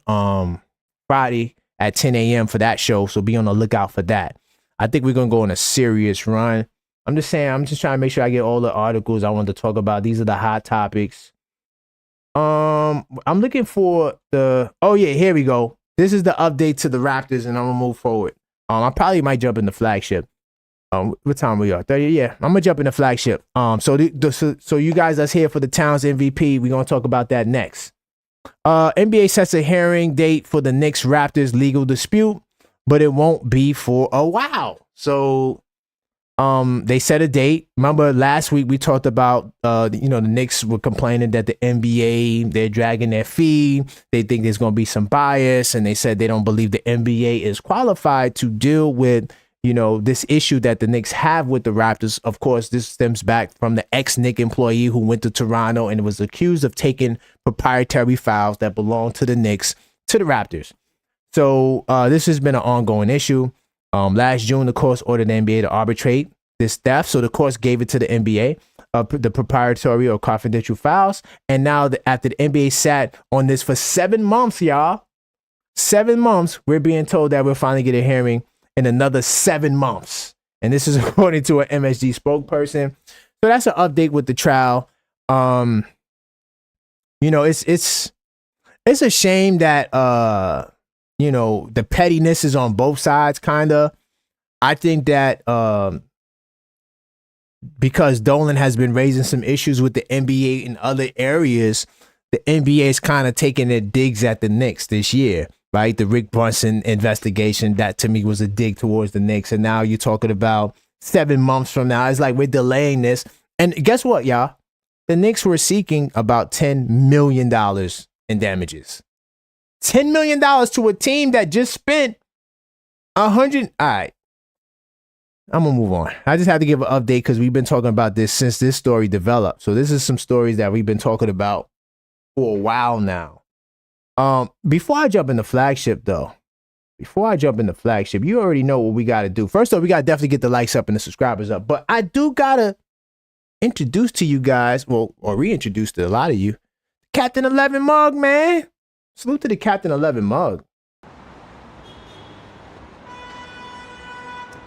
Friday at 10 a.m. for that show. So be on the lookout for that. I think we're going to go on a serious run. I'm just saying, I'm just trying to make sure I get all the articles I want to talk about. These are the hot topics. I'm looking for here we go. This is the update to the Raptors, and I'm going to move forward. I probably might jump in the flagship. What time we are? 30? Yeah, I'm going to jump in the flagship. So you guys that's here for the Towns MVP, we're going to talk about that next. NBA sets a hearing date for the Knicks-Raptors legal dispute, but it won't be for a while. So they set a date. Remember last week we talked about the Knicks were complaining that the NBA, they're dragging their feet. They think there's going to be some bias, and they said they don't believe the NBA is qualified to deal with this issue that the Knicks have with the Raptors. Of course, this stems back from the ex-Knick employee who went to Toronto and was accused of taking proprietary files that belong to the Knicks to the Raptors. So this has been an ongoing issue. Last June, the courts ordered the NBA to arbitrate this theft. So the courts gave it to the NBA, the proprietary or confidential files. And now after the NBA sat on this for 7 months, y'all, 7 months, we're being told that we'll finally get a hearing in another 7 months. And this is according to an MSG spokesperson. So that's an update with the trial. It's a shame that the pettiness is on both sides, kind of. I think that because Dolan has been raising some issues with the NBA in other areas, the NBA is kind of taking their digs at the Knicks this year, right? The Rick Brunson investigation, that to me was a dig towards the Knicks. And now you're talking about 7 months from now. It's like we're delaying this. And guess what, y'all? The Knicks were seeking about $10 million in damages. $10 million to a team that just spent 100. All right. I'm going to move on. I just have to give an update because we've been talking about this since this story developed. So this is some stories that we've been talking about for a while now. Before I jump in the flagship, though, you already know what we got to do. First off, we got to definitely get the likes up and the subscribers up. But I do got to introduce to you guys, or reintroduce to a lot of you, Captain 11 mug, man. Salute to the Captain 11 mug.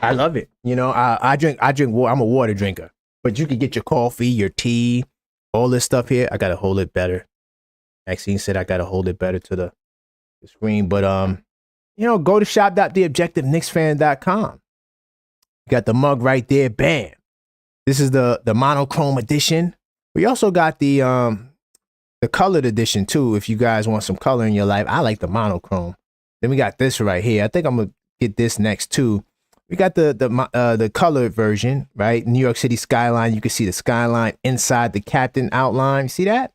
I love it. I drink water. I'm a water drinker, but you can get your coffee, your tea, all this stuff here. I got to hold it better. Maxine said I got to hold it better to the screen, but go to shop.theobjectiveknicksfan.com. You got the mug right there. Bam. This is the monochrome edition. We also got the colored edition too, if you guys want some color in your life. I like the monochrome. Then we got this right here. I think I'm gonna get this next too. We got the colored version, right? New York City skyline. You can see the skyline inside the Captain outline. You see that?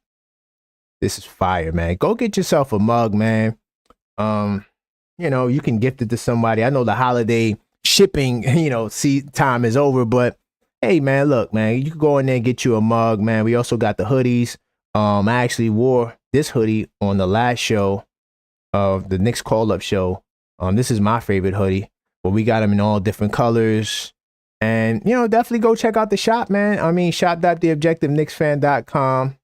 This is fire, man. Go get yourself a mug, man. You can gift it to somebody. I know the holiday shipping, time is over, but hey, man, look, man, you can go in there and get you a mug, man. We also got the hoodies. I actually wore this hoodie on the last show of the Knicks call-up show. This is my favorite hoodie, but we got them in all different colors. And, definitely go check out the shop, man. I mean, shop.theobjectiveknicksfan.com.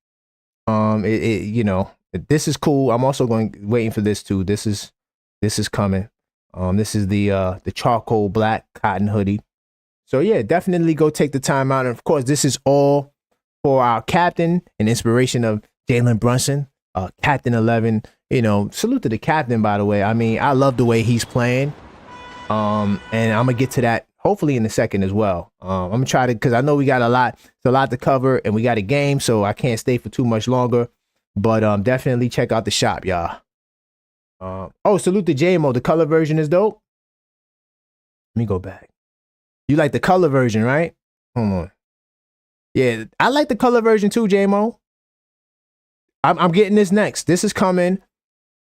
This is cool. I'm also waiting for this too. This is coming. This is the charcoal black cotton hoodie. So yeah, definitely go take the time out. And of course, this is all for our captain and inspiration of Jalen Brunson, Captain 11. Salute to the captain, by the way. I mean, I love the way he's playing. And I'm gonna get to that hopefully in a second as well. I'm gonna try to, because I know we got it's a lot to cover, and we got a game, so I can't stay for too much longer. But definitely check out the shop, y'all. Salute to JMO. The color version is dope. Let me go back. You like the color version, right? Hold on. Yeah, I like the color version too, JMO. I'm getting this next. This is coming,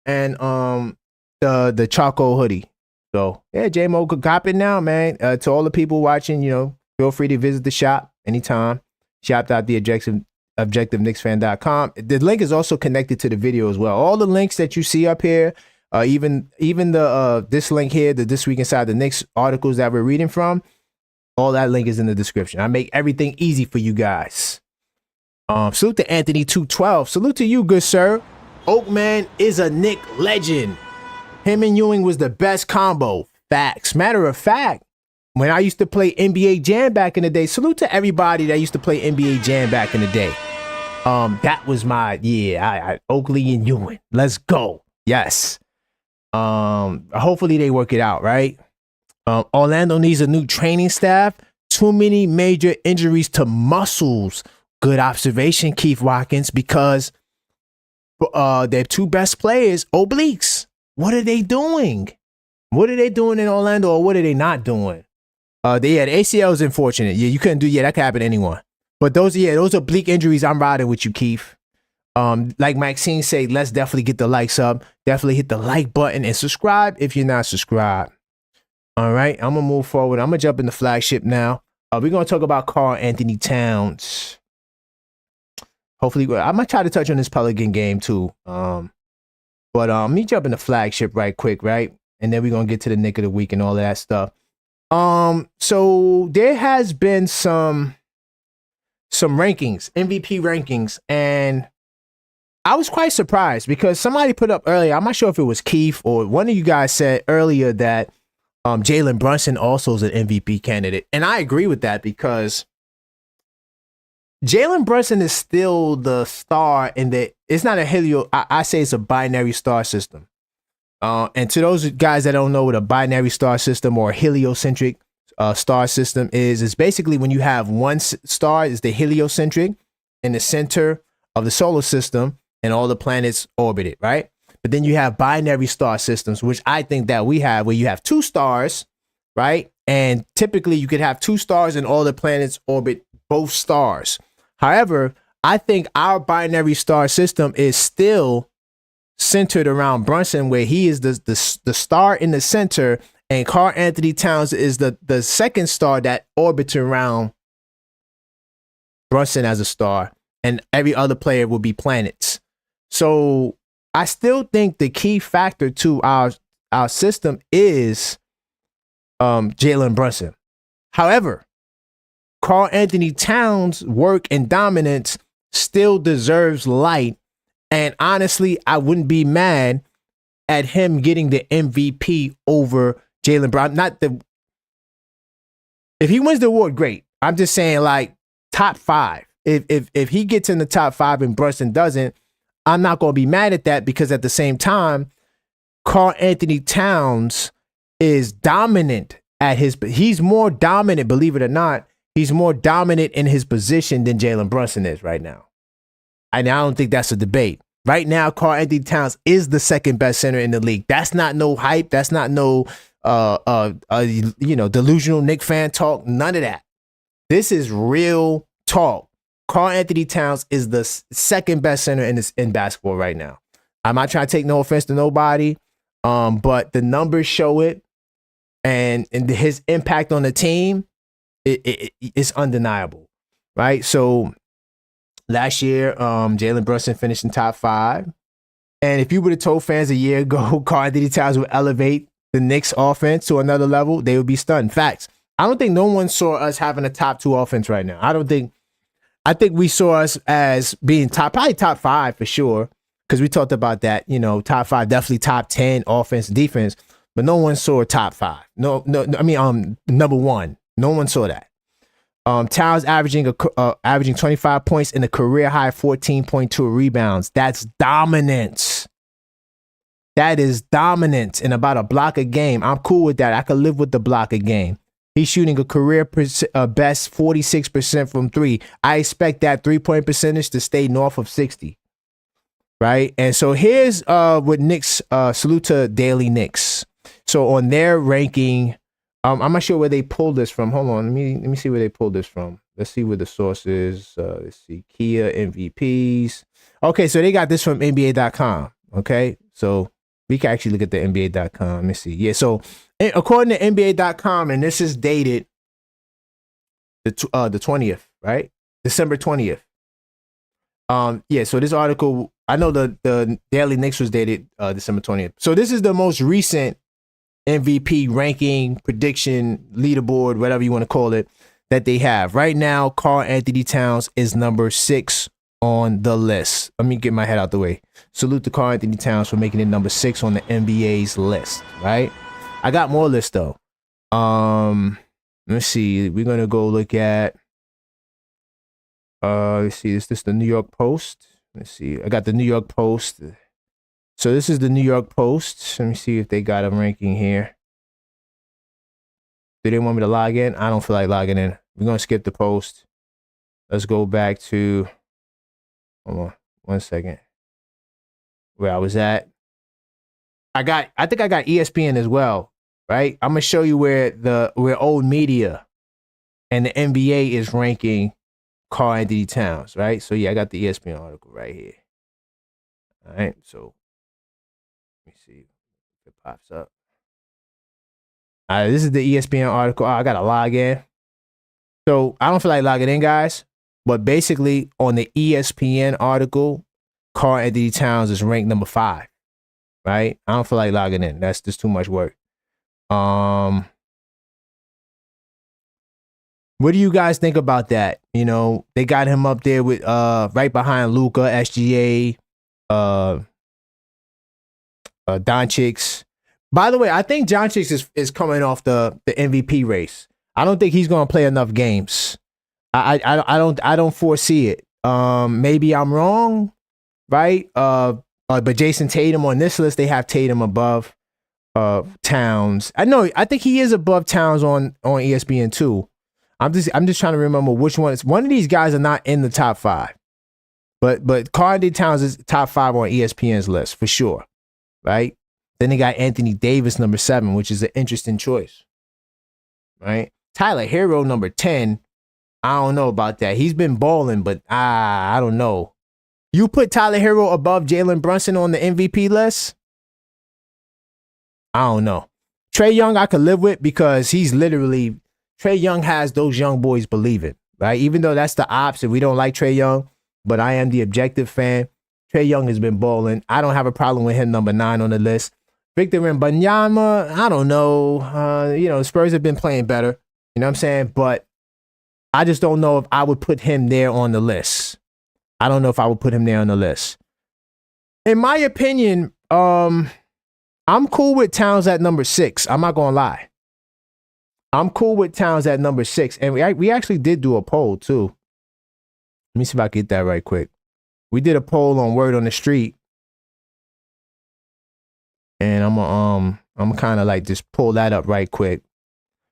and the charcoal hoodie. So yeah, JMO could cop it now, man. To all the people watching, feel free to visit the shop anytime. Shop.theobjectiveknicksfan.com. The link is also connected to the video as well. All the links that you see up here, even the this link here, the This Week Inside the Knicks articles that we're reading from, all that link is in the description. I make everything easy for you guys. Salute to Anthony 212. Salute to you, good sir. Oakman is a Knick legend. Him and Ewing was the best combo. Facts. Matter of fact, when I used to play NBA Jam back in the day, salute to everybody that used to play NBA Jam back in the day. That was my, Oakley and Ewing. Let's go. Yes. Hopefully they work it out, right? Orlando needs a new training staff. Too many major injuries to muscles. Good observation, Keith Watkins, because their two best players, obliques. What are they doing? What are they doing in Orlando, or what are they not doing? The ACL is unfortunate. Yeah, you couldn't do, that could happen to anyone. But those oblique injuries, I'm riding with you, Keith. Like Maxine said, let's definitely get the likes up. Definitely hit the like button and subscribe if you're not subscribed. All right, I'm gonna move forward. I'm gonna jump in the flagship now. We're gonna talk about Karl Anthony Towns. Hopefully, I might try to touch on this Pelican game too. But let me jump in the flagship right quick, right? And then we're gonna get to the Nick of the week and all of that stuff. So there has been some rankings, MVP rankings, and I was quite surprised because somebody put up earlier, I'm not sure if it was Keith or one of you guys said earlier that Jalen Brunson also is an MVP candidate. And I agree with that because Jalen Brunson is still the star in the, it's not a I say it's a binary star system. And to those guys that don't know what a binary star system or heliocentric star system is, it's basically when you have one star is the heliocentric in the center of the solar system and all the planets orbit it, right? But then you have binary star systems, which I think that we have, where you have two stars, right? And typically you could have two stars and all the planets orbit both stars. However, I think our binary star system is still centered around Brunson, where he is the star in the center, and Karl Anthony Towns is the second star that orbits around Brunson as a star, and every other player will be planets. So I still think the key factor to our system is Jalen Brunson. However, Karl Anthony Towns' work and dominance still deserves light. And honestly, I wouldn't be mad at him getting the MVP over Jalen Brown. If he wins the award, great. I'm just saying, like, top five. If he gets in the top five and Brunson doesn't, I'm not going to be mad at that, because at the same time, Karl Anthony Towns is dominant he's more dominant, believe it or not. He's more dominant in his position than Jalen Brunson is right now. And I don't think that's a debate. Right now, Karl Anthony Towns is the second best center in the league. That's not no hype. That's not no delusional Knicks fan talk. None of that. This is real talk. Karl Anthony Towns is the second best center in basketball right now. I'm not trying to take no offense to nobody, but the numbers show it, and his impact on the team, it's undeniable, right? So last year, Jalen Brunson finished in top five. And if you would have told fans a year ago Karl Anthony Towns would elevate the Knicks offense to another level, they would be stunned. Facts. I don't think no one saw us having a top two offense right now. I think we saw us as being probably top five for sure, because we talked about that, top five, definitely top 10 offense, defense, but no one saw top five. No, I mean, number one. No one saw that. Towns averaging 25 points and a career high 14.2 rebounds. That's dominance. That is dominance, and about a block a game. I'm cool with that. I could live with the block a game. He's shooting a career best 46% from three. I expect that 3-point percentage to stay north of 60. Right? And so here's what Knicks, salute to Daily Knicks. So on their ranking, I'm not sure where they pulled this from. Hold on, let me see where they pulled this from. Let's see where the source is. Let's see, Kia MVPs. Okay, so they got this from NBA.com. Okay, so we can actually look at the NBA.com. Let me see. Yeah, so according to NBA.com, and this is dated the 20th, right? December 20th. Yeah, so this article, I know the Daily Knicks was dated December 20th. So this is the most recent MVP ranking, prediction, leaderboard, whatever you want to call it, that they have. Right now, Karl Anthony Towns is number 6 on the list. Let me get my head out the way. Salute to Karl Anthony Towns for making it number 6 on the NBA's list, right? I got more lists though. Let's see. We're gonna go look at let's see, is this the New York Post? Let's see. I got the New York Post. So this is the New York Post. Let me see if they got a ranking here. Do they want me to log in? I don't feel like logging in. We're going to skip the Post. Let's go back to, hold on 1 second, where I was at. I think I got ESPN as well, right? I'm going to show you where old media and the NBA is ranking Karl Anthony Towns, right? So yeah, I got the ESPN article right here. All right, so let me see if it pops up. This is the ESPN article. I got to log in. So I don't feel like logging in, guys. But basically, on the ESPN article, Karl-Anthony Towns is ranked number 5. Right? I don't feel like logging in. That's just too much work. What do you guys think about that? You know, they got him up there with right behind Luka, SGA, Doncic. By the way, I think Doncic is coming off the MVP race. I don't think he's going to play enough games. I don't foresee it. Maybe I'm wrong, right? But Jason Tatum on this list, they have Tatum above Towns. I think he is above Towns on ESPN too. I'm just trying to remember which one. One of these guys are not in the top 5, but Karl-Anthony Towns is top 5 on ESPN's list for sure, right? Then they got Anthony Davis number 7, which is an interesting choice, right? Tyler Hero number 10. I don't know about that. He's been balling, but I don't know. You put Tyler Hero above Jalen Brunson on the MVP list? I don't know. Trae Young I could live with because he's literally Trae Young has those young boys believing, right? Even though that's the opposite. We don't like Trae Young, but I am the objective fan. Trae Young has been balling. I don't have a problem with him number 9 on the list. Victor Wembanyama, I don't know. Spurs have been playing better. You know what I'm saying? But I just don't know if I would put him there on the list. I don't know if I would put him there on the list. In my opinion, I'm cool with Towns at number 6. I'm not going to lie. I'm cool with Towns at number 6. And we actually did do a poll too. Let me see if I can get that right quick. We did a poll on Word on the Street. And I'm kind of like just pull that up right quick.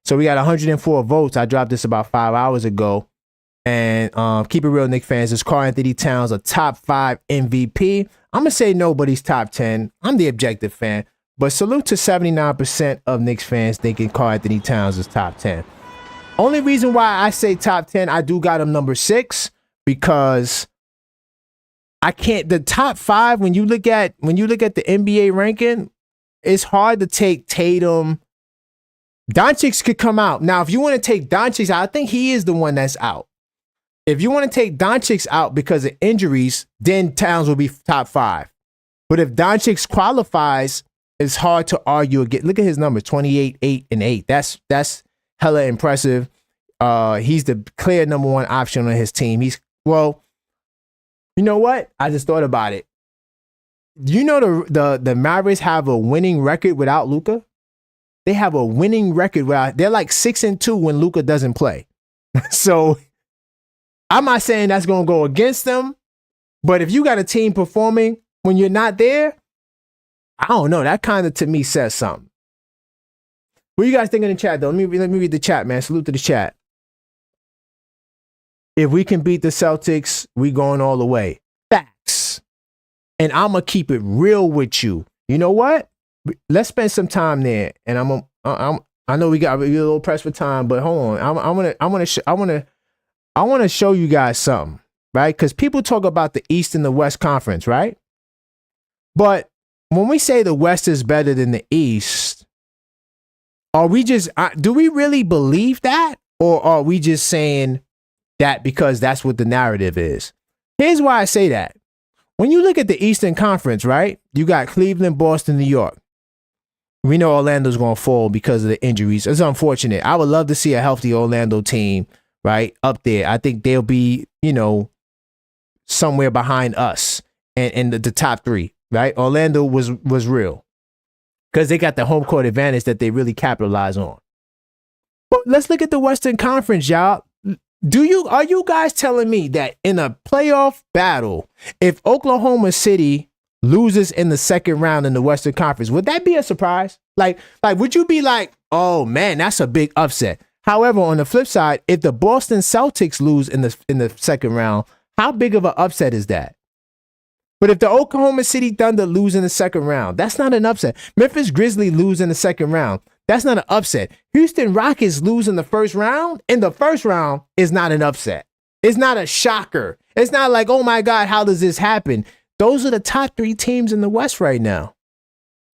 So we got 104 votes. I dropped this about 5 hours ago. And keep it real, Knicks fans. Is Karl-Anthony Towns a top 5 MVP? I'm going to say nobody's top 10. I'm the objective fan. But salute to 79% of Knicks fans thinking Karl-Anthony Towns is top 10. Only reason why I say top 10, I do got him number 6 because I can't. The top 5, when you look at the NBA ranking, it's hard to take Tatum. Doncic could come out. Now, if you want to take Doncic out, I think he is the one that's out. If you want to take Doncic out because of injuries, then Towns will be top 5. But if Doncic qualifies, it's hard to argue again. Look at his numbers, 28, 8, and 8. That's hella impressive. He's the clear number 1 option on his team. You know what? I just thought about it. You know the Mavericks have a winning record without Luka? They have a winning record they're like 6-2 when Luka doesn't play. So I'm not saying that's going to go against them, but if you got a team performing when you're not there, I don't know. That kind of to me says something. What do you guys think in the chat though? Let me read the chat, man. Salute to the chat. If we can beat the Celtics, we going all the way. Facts. And I'm gonna keep it real with you. You know what? Let's spend some time there. And I know we got a little pressed for time, but hold on. I want to show you guys something, right? Because people talk about the East and the West Conference, right? But when we say the West is better than the East, do we really believe that? Or are we just saying that because that's what the narrative is? Here's why I say that. When you look at the Eastern Conference, right? You got Cleveland, Boston, New York. We know Orlando's going to fall because of the injuries. It's unfortunate. I would love to see a healthy Orlando team, right, up there. I think they'll be, somewhere behind us and the top 3, right? Orlando was real because they got the home court advantage that they really capitalize on. But let's look at the Western Conference, y'all. Are you guys telling me that in a playoff battle, if Oklahoma City loses in the second round in the Western Conference, would that be a surprise? Like, would you be like, oh man, that's a big upset? However, on the flip side, if the Boston Celtics lose in the second round, how big of an upset is that? But if the Oklahoma City Thunder lose in the second round, that's not an upset. Memphis Grizzlies lose in the second round. That's not an upset. Houston Rockets lose in the first round. In the first round is not an upset. It's not a shocker. It's not like, oh my God, how does this happen? Those are the top 3 teams in the West right now.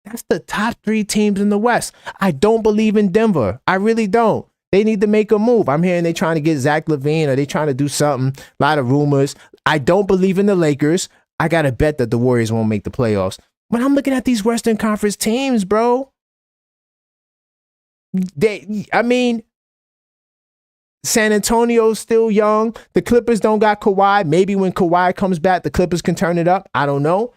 That's the top 3 teams in the West. I don't believe in Denver. I really don't. They need to make a move. I'm hearing they trying to get Zach LaVine or they trying to do something. A lot of rumors. I don't believe in the Lakers. I got to bet that the Warriors won't make the playoffs. But I'm looking at these Western Conference teams, bro. San Antonio's still young. The Clippers don't got Kawhi. Maybe when Kawhi comes back, the Clippers can turn it up. I don't know.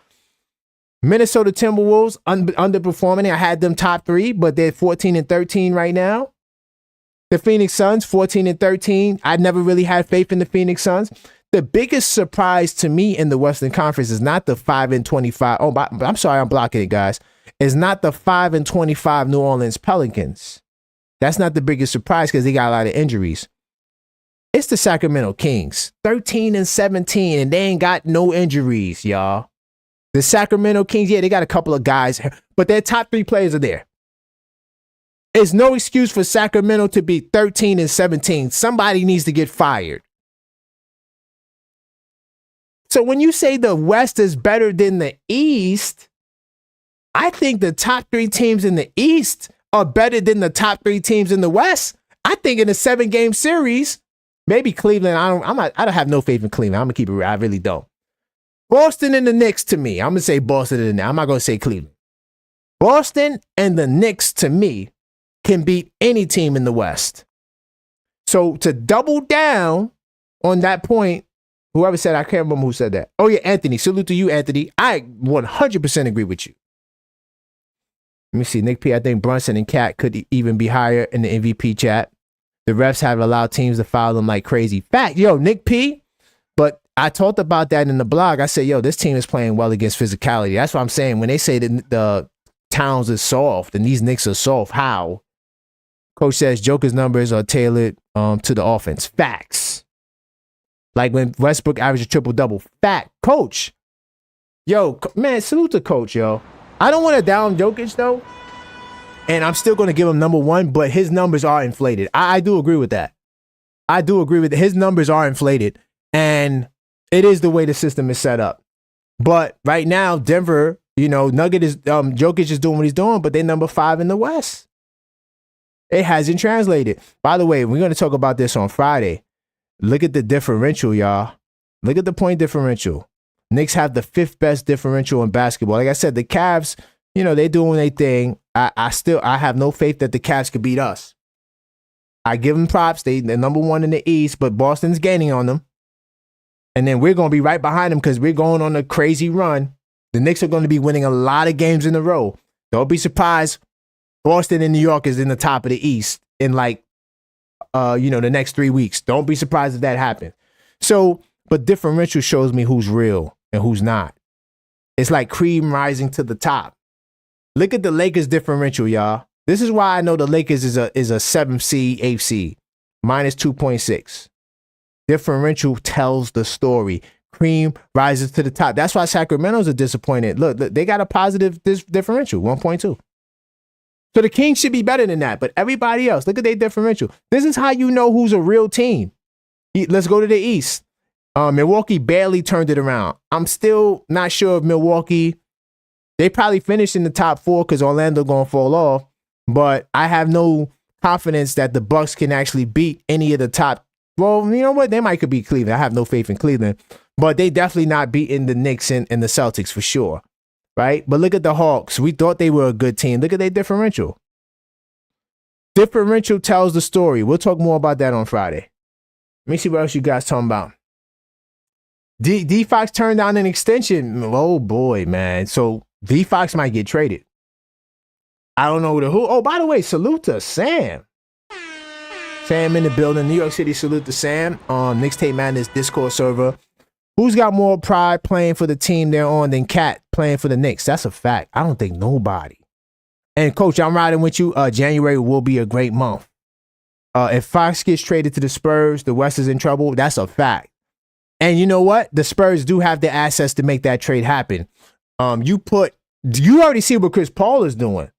Minnesota Timberwolves underperforming. I had them top 3, but they're 14-13 right now. The Phoenix Suns, 14-13. I never really had faith in the Phoenix Suns. The biggest surprise to me in the Western Conference is not the 5-25. Oh, I'm sorry, I'm blocking it, guys. It's not the 5-25 New Orleans Pelicans. That's not the biggest surprise because they got a lot of injuries. It's the Sacramento Kings, 13-17, and they ain't got no injuries, y'all. The Sacramento Kings, yeah, they got a couple of guys, but their top 3 players are there. There's no excuse for Sacramento to be 13-17. Somebody needs to get fired. So when you say the West is better than the East, I think the top 3 teams in the East are better than the top 3 teams in the West. I think in a 7-game series, maybe Cleveland. I don't have no faith in Cleveland. I'm gonna keep it real. I really don't. Boston and the Knicks to me. I'm gonna say Boston and the Knicks. I'm not gonna say Cleveland. Boston and the Knicks to me can beat any team in the West. So to double down on that point, whoever said, I can't remember who said that. Oh yeah, Anthony. Salute to you, Anthony. I 100% agree with you. Let me see. Nick P, I think Brunson and Cat could even be higher in the MVP chat. The refs have allowed teams to foul them like crazy. Fact, yo, Nick P. But I talked about that in the blog. I said, yo, this team is playing well against physicality. That's what I'm saying. When they say that the Towns is soft and these Knicks are soft, how? Coach says Joker's numbers are tailored to the offense. Facts. Like when Westbrook averaged a triple-double. Fact. Coach. Yo, man, salute to Coach, yo. I don't want to down Jokic, though. And I'm still going to give him number 1, but his numbers are inflated. I do agree with that. I do agree with it. His numbers are inflated. And it is the way the system is set up. But right now, Denver, Jokic is doing what he's doing, but they're number 5 in the West. It hasn't translated. By the way, we're going to talk about this on Friday. Look at the differential, y'all. Look at the point differential. Knicks have the 5th best differential in basketball. Like I said, the Cavs, they're doing their thing. I have no faith that the Cavs could beat us. I give them props. They're number 1 in the East, but Boston's gaining on them. And then we're going to be right behind them because we're going on a crazy run. The Knicks are going to be winning a lot of games in a row. Don't be surprised. Boston and New York is in the top of the East in the next 3 weeks. Don't be surprised if that happens. So, but differential shows me who's real and who's not. It's like cream rising to the top. Look at the Lakers differential, y'all. This is why I know the Lakers is a 7th seed, 8th seed, minus 2.6. Differential tells the story. Cream rises to the top. That's why Sacramento's are disappointed. Look, they got a positive differential, 1.2. So the Kings should be better than that. But everybody else, look at their differential. This is how you know who's a real team. Let's go to the East. Milwaukee barely turned it around. I'm still not sure if Milwaukee, they probably finished in the top 4 because Orlando going to fall off. But I have no confidence that the Bucks can actually beat any of the top. Well, you know what? They might could beat Cleveland. I have no faith in Cleveland. But they definitely not beating the Knicks and the Celtics for sure. Right? But look at the Hawks. We thought they were a good team. Look at their differential. Differential tells the story. We'll talk more about that on Friday. Let me see what else you guys talking about. D Fox turned down an extension. Oh boy, man. So D Fox might get traded. I don't know who. Oh, by the way, salute to Sam. Sam in the building. New York City, salute to Sam on Knicks Tape Madness Discord server. Who's got more pride playing for the team they're on than Cat playing for the Knicks? That's a fact. I don't think nobody. And Coach, I'm riding with you. January will be a great month. If Fox gets traded to the Spurs, the West is in trouble. That's a fact. And you know what? The Spurs do have the assets to make that trade happen. You already see what Chris Paul is doing.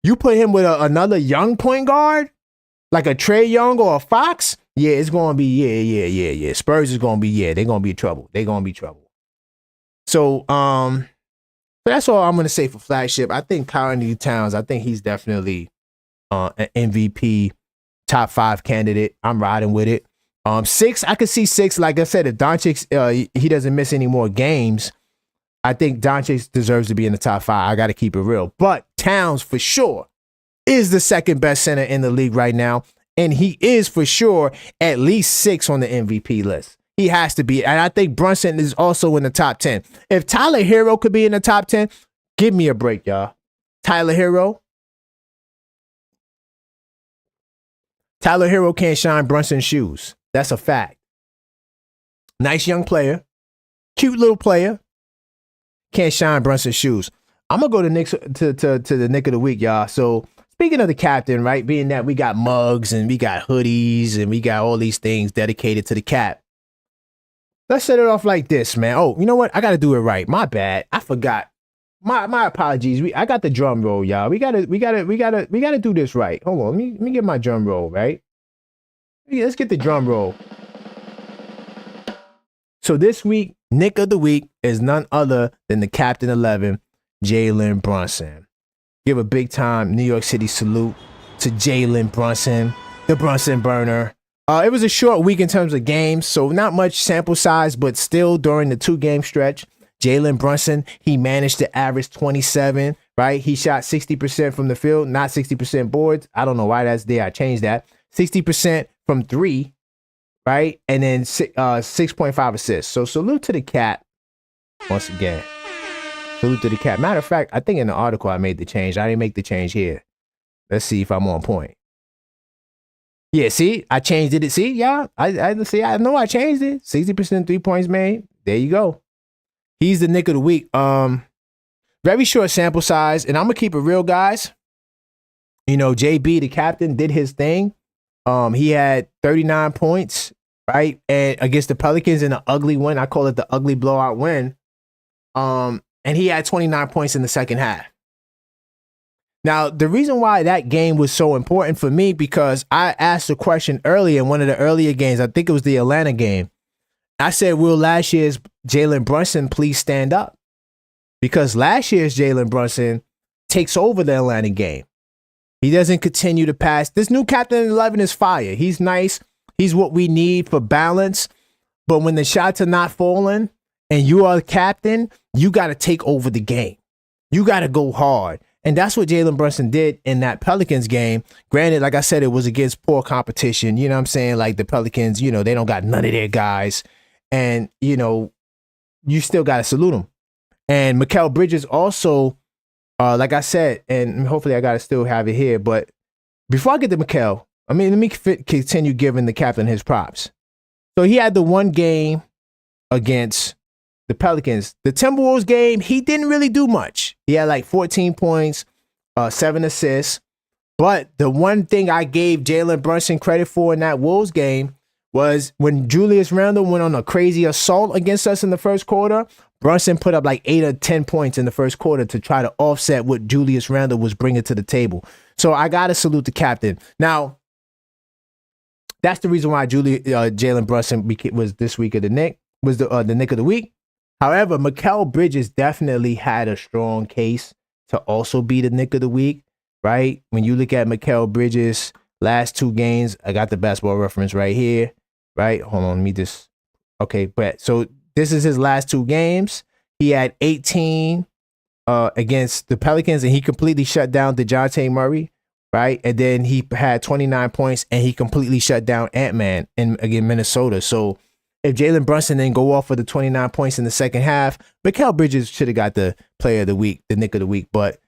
You put him with another young point guard, like a Trae Young or a Fox. Yeah, it's going to be, yeah. Spurs is going to be, they're going to be in trouble. They're going to be trouble. So, So that's all I'm gonna say for flagship. I think Karl Towns. I think he's definitely an MVP, top 5 candidate. I'm riding with it. 6, I could see 6. Like I said, if Doncic he doesn't miss any more games, I think Doncic deserves to be in the top 5. I got to keep it real. But Towns for sure is the second best center in the league right now, and he is for sure at least 6 on the MVP list. He has to be, and I think Brunson is also in the top 10. If Tyler Hero could be in the top 10, give me a break, y'all. Tyler Hero can't shine Brunson's shoes. That's a fact. Nice young player, cute little player, can't shine Brunson's shoes. I'm gonna go to Knicks to the Knick of the week, y'all. So speaking of the captain, right? Being that we got mugs and we got hoodies and we got all these things dedicated to the cap. Let's set it off like this, man. Oh, you know what? I gotta do it right. My bad. I forgot. My apologies. I got the drum roll, y'all. We gotta do this right. Hold on. Let me get my drum roll, right? Let's get the drum roll. So this week, Knick of the week is none other than the Captain 11, Jalen Brunson. Give a big time New York City salute to Jalen Brunson, the Brunson burner. It was a short week in terms of games, so not much sample size, but still during the 2-game stretch, Jalen Brunson, he managed to average 27, right? He shot 60% from the field, not 60% boards. I don't know why that's there. I changed that. 60% from 3, right? And then 6.5 assists. So salute to the cat once again. Salute to the cat. Matter of fact, I think in the article I made the change. I didn't make the change here. Let's see if I'm on point. Yeah, see, I changed it. See, y'all, I see. I know I changed it. 60% 3 points made. There you go. He's the Knick of the week. Very short sample size, and I'm gonna keep it real, guys. You know, JB, the captain, did his thing. He had 39 points, right, and against the Pelicans in an ugly win. I call it the ugly blowout win. And he had 29 points in the second half. Now, the reason why that game was so important for me, because I asked a question earlier in one of the earlier games. I think it was the Atlanta game. I said, will last year's Jalen Brunson please stand up? Because last year's Jalen Brunson takes over the Atlanta game. He doesn't continue to pass. This new Captain 11 is fire. He's nice. He's what we need for balance. But when the shots are not falling and you are the captain, you got to take over the game. You got to go hard. And that's what Jalen Brunson did in that Pelicans game. Granted, like I said, it was against poor competition. You know what I'm saying? Like the Pelicans, you know, they don't got none of their guys. And, you know, you still got to salute them. And Mikal Bridges also, like I said, and hopefully I got to still have it here. But before I get to Mikal, let me continue giving the captain his props. So he had the one game against the Pelicans. The Timberwolves game, he didn't really do much. He had like 14 points, 7 assists. But the one thing I gave Jalen Brunson credit for in that Wolves game was when Julius Randle went on a crazy assault against us in the first quarter. Brunson put up like 8 or 10 points in the first quarter to try to offset what Julius Randle was bringing to the table. So I got to salute the captain. Now, that's the reason why Jalen Brunson was this week of the Knick, was the Knick of the week. However, Mikal Bridges definitely had a strong case to also be the Knick of the week, right? When you look at Mikal Bridges' last 2 games, I got the basketball reference right here, right? Hold on, let me just, okay, but so this is his last 2 games. He had 18 against the Pelicans, and he completely shut down DeJounte Murray, right? And then he had 29 points, and he completely shut down Ant-Man against Minnesota. So if Jalen Brunson didn't go off for the 29 points in the second half, Mikal Bridges should have got the player of the week, the Knick of the week. But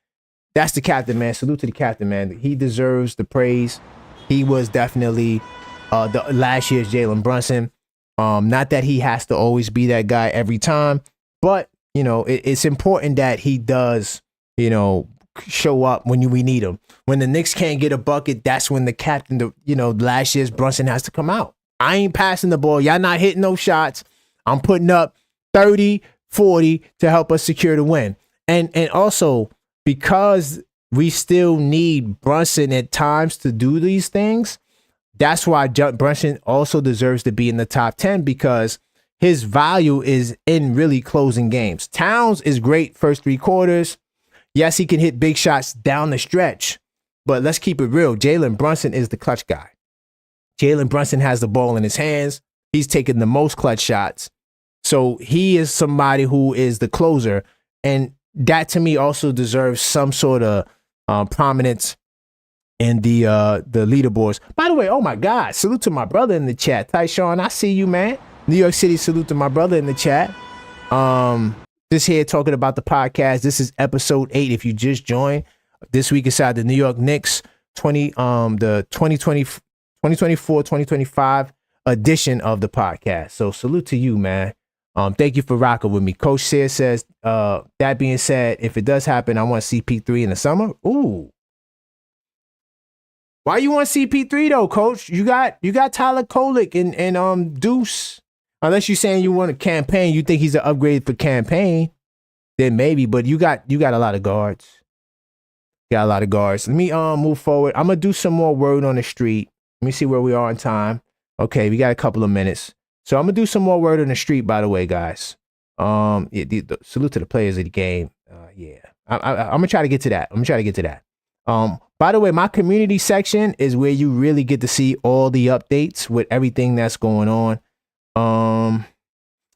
that's the captain, man. Salute to the captain, man. He deserves the praise. He was definitely the last year's Jalen Brunson. Not that he has to always be that guy every time, but, you know, it's important that he does, you know, show up when we need him. When the Knicks can't get a bucket, that's when the captain, last year's Brunson has to come out. I ain't passing the ball. Y'all not hitting no shots. I'm putting up 30, 40 to help us secure the win. And also, because we still need Brunson at times to do these things, that's why Brunson also deserves to be in the top 10, because his value is in really closing games. Towns is great first 3 quarters. Yes, he can hit big shots down the stretch, but let's keep it real. Jalen Brunson is the clutch guy. Jalen Brunson has the ball in his hands. He's taken the most clutch shots. So he is somebody who is the closer. And that to me also deserves some sort of prominence in the leaderboards. By the way, oh my God, salute to my brother in the chat. Tyshawn, I see you, man. New York City, salute to my brother in the chat. Just here talking about the podcast. This is episode 8. If you just joined, this week inside the New York Knicks the 2024-2025 edition of the podcast. So salute to you, man. Thank you for rocking with me. Coach Sear says, that being said, if it does happen, I want CP3 in the summer. Ooh. Why you want CP3 though, Coach? You got Tyler Kolek and Deuce. Unless you're saying you want a campaign, you think he's an upgrade for campaign, then maybe. But you got a lot of guards. Got a lot of guards. Let me move forward. I'm gonna do some more word on the street. Let me see where we are in time. Okay, we got a couple of minutes. So I'm gonna do some more word on the street. By the way, guys. Salute to the players of the game. Yeah, I'm gonna try to get to that. By the way, my community section is where you really get to see all the updates with everything that's going on.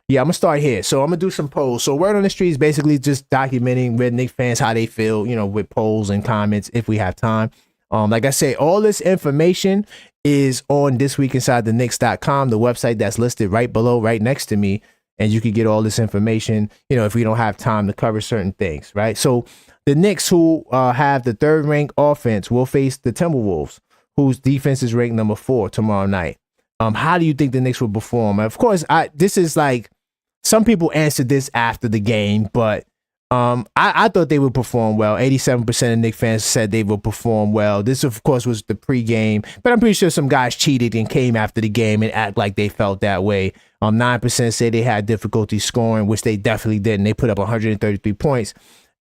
Yeah, I'm gonna start here. So I'm gonna do some polls. So word on the street is basically just documenting Red Knicks fans, how they feel, with polls and comments if we have time. Like I say, all this information is on thisweekinsidetheknicks.com, the website that's listed right below, right next to me. And you can get all this information, if we don't have time to cover certain things, right? So the Knicks, who have the 3rd ranked offense, will face the Timberwolves, whose defense is ranked number 4 tomorrow night. How do you think the Knicks will perform? Of course, this is like, some people answered this after the game, but I thought they would perform well. 87% of Knicks fans said they will perform well. This, of course, was the pregame, but I'm pretty sure some guys cheated and came after the game and act like they felt that way. 9% say they had difficulty scoring, which they definitely didn't. They put up 133 points,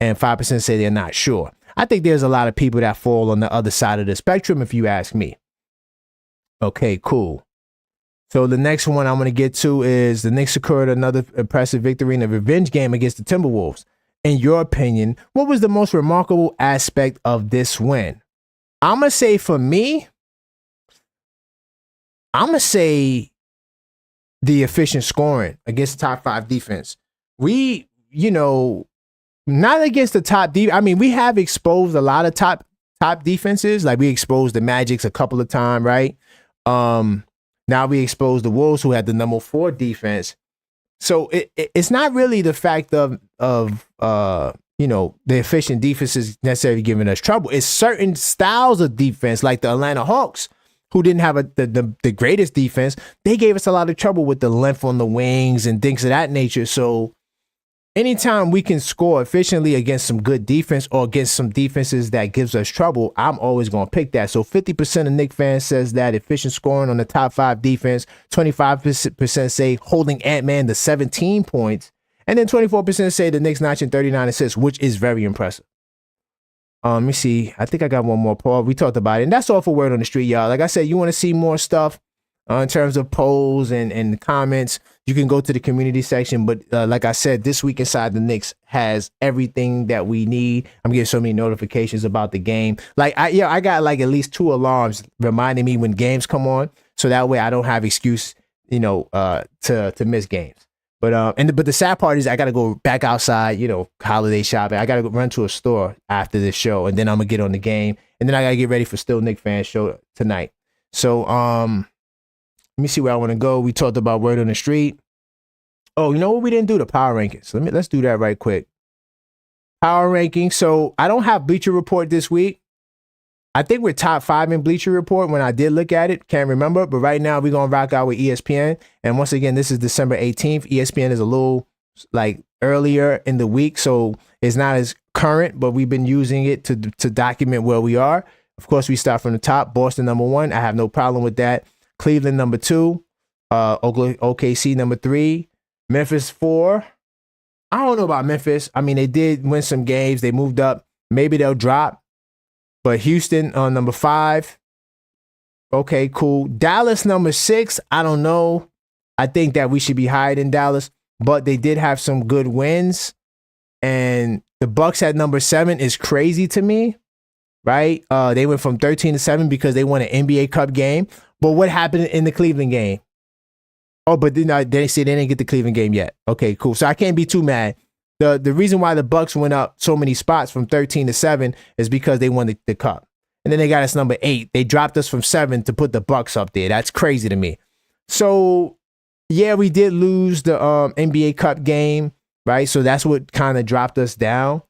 and 5% say they're not sure. I think there's a lot of people that fall on the other side of the spectrum, if you ask me. Okay, cool. So the next one I'm going to get to is the Knicks secured another impressive victory in a revenge game against the Timberwolves. In your opinion, what was the most remarkable aspect of this win? I'm going to say, for me, I'm going to say the efficient scoring against the top 5 defense. We, not against the top defense. I mean, we have exposed a lot of top defenses. Like, we exposed the Magics a couple of times, right? Now we exposed the Wolves, who had the number 4 defense. So it's not really the fact of the efficient defenses necessarily giving us trouble. It's certain styles of defense, like the Atlanta Hawks, who didn't have the greatest defense. They gave us a lot of trouble with the length on the wings and things of that nature. So anytime we can score efficiently against some good defense or against some defenses that gives us trouble, I'm always going to pick that. So 50% of Knicks fans says that efficient scoring on the top 5 defense, 25% say holding Ant-Man to 17 points, and then 24% say the Knicks notching 39 assists, which is very impressive. Let me see. I think I got one more, Paul. We talked about it, and that's all for word on the street, y'all. Like I said, you want to see more stuff in terms of polls and comments, you can go to the community section. But like I said, This Week Inside the Knicks has everything that we need. I'm getting so many notifications about the game. Like I got like at least 2 alarms reminding me when games come on, so that way I don't have excuse, to miss games. But the sad part is I got to go back outside, holiday shopping. I got to go run to a store after this show, and then I'm gonna get on the game, and then I got to get ready for Still Knicks Fan show tonight. So let me see where I want to go. We talked about word on the street. Oh, you know what? We didn't do the power rankings. Let's do that right quick. Power rankings. So I don't have Bleacher Report this week. I think we're top 5 in Bleacher Report when I did look at it. Can't remember. But right now we're going to rock out with ESPN. And once again, this is December 18th. ESPN is a little like earlier in the week, so it's not as current, but we've been using it to document where we are. Of course, we start from the top. Boston number 1. I have no problem with that. Cleveland number 2, OKC number 3, Memphis 4. I don't know about Memphis. I mean, they did win some games. They moved up. Maybe they'll drop. But Houston on number 5. Okay, cool. Dallas number 6. I don't know. I think that we should be higher than Dallas, but they did have some good wins. And the Bucks at number 7 is crazy to me, right? They went from 13-7 because they won an NBA Cup game. But what happened in the Cleveland game? Oh, but they say they didn't get the Cleveland game yet. Okay, cool. So I can't be too mad. The reason why the Bucks went up so many spots from 13-7 is because they won the Cup. And then they got us number 8. They dropped us from 7 to put the Bucks up there. That's crazy to me. So yeah, we did lose the NBA Cup game, right? So that's what kind of dropped us down.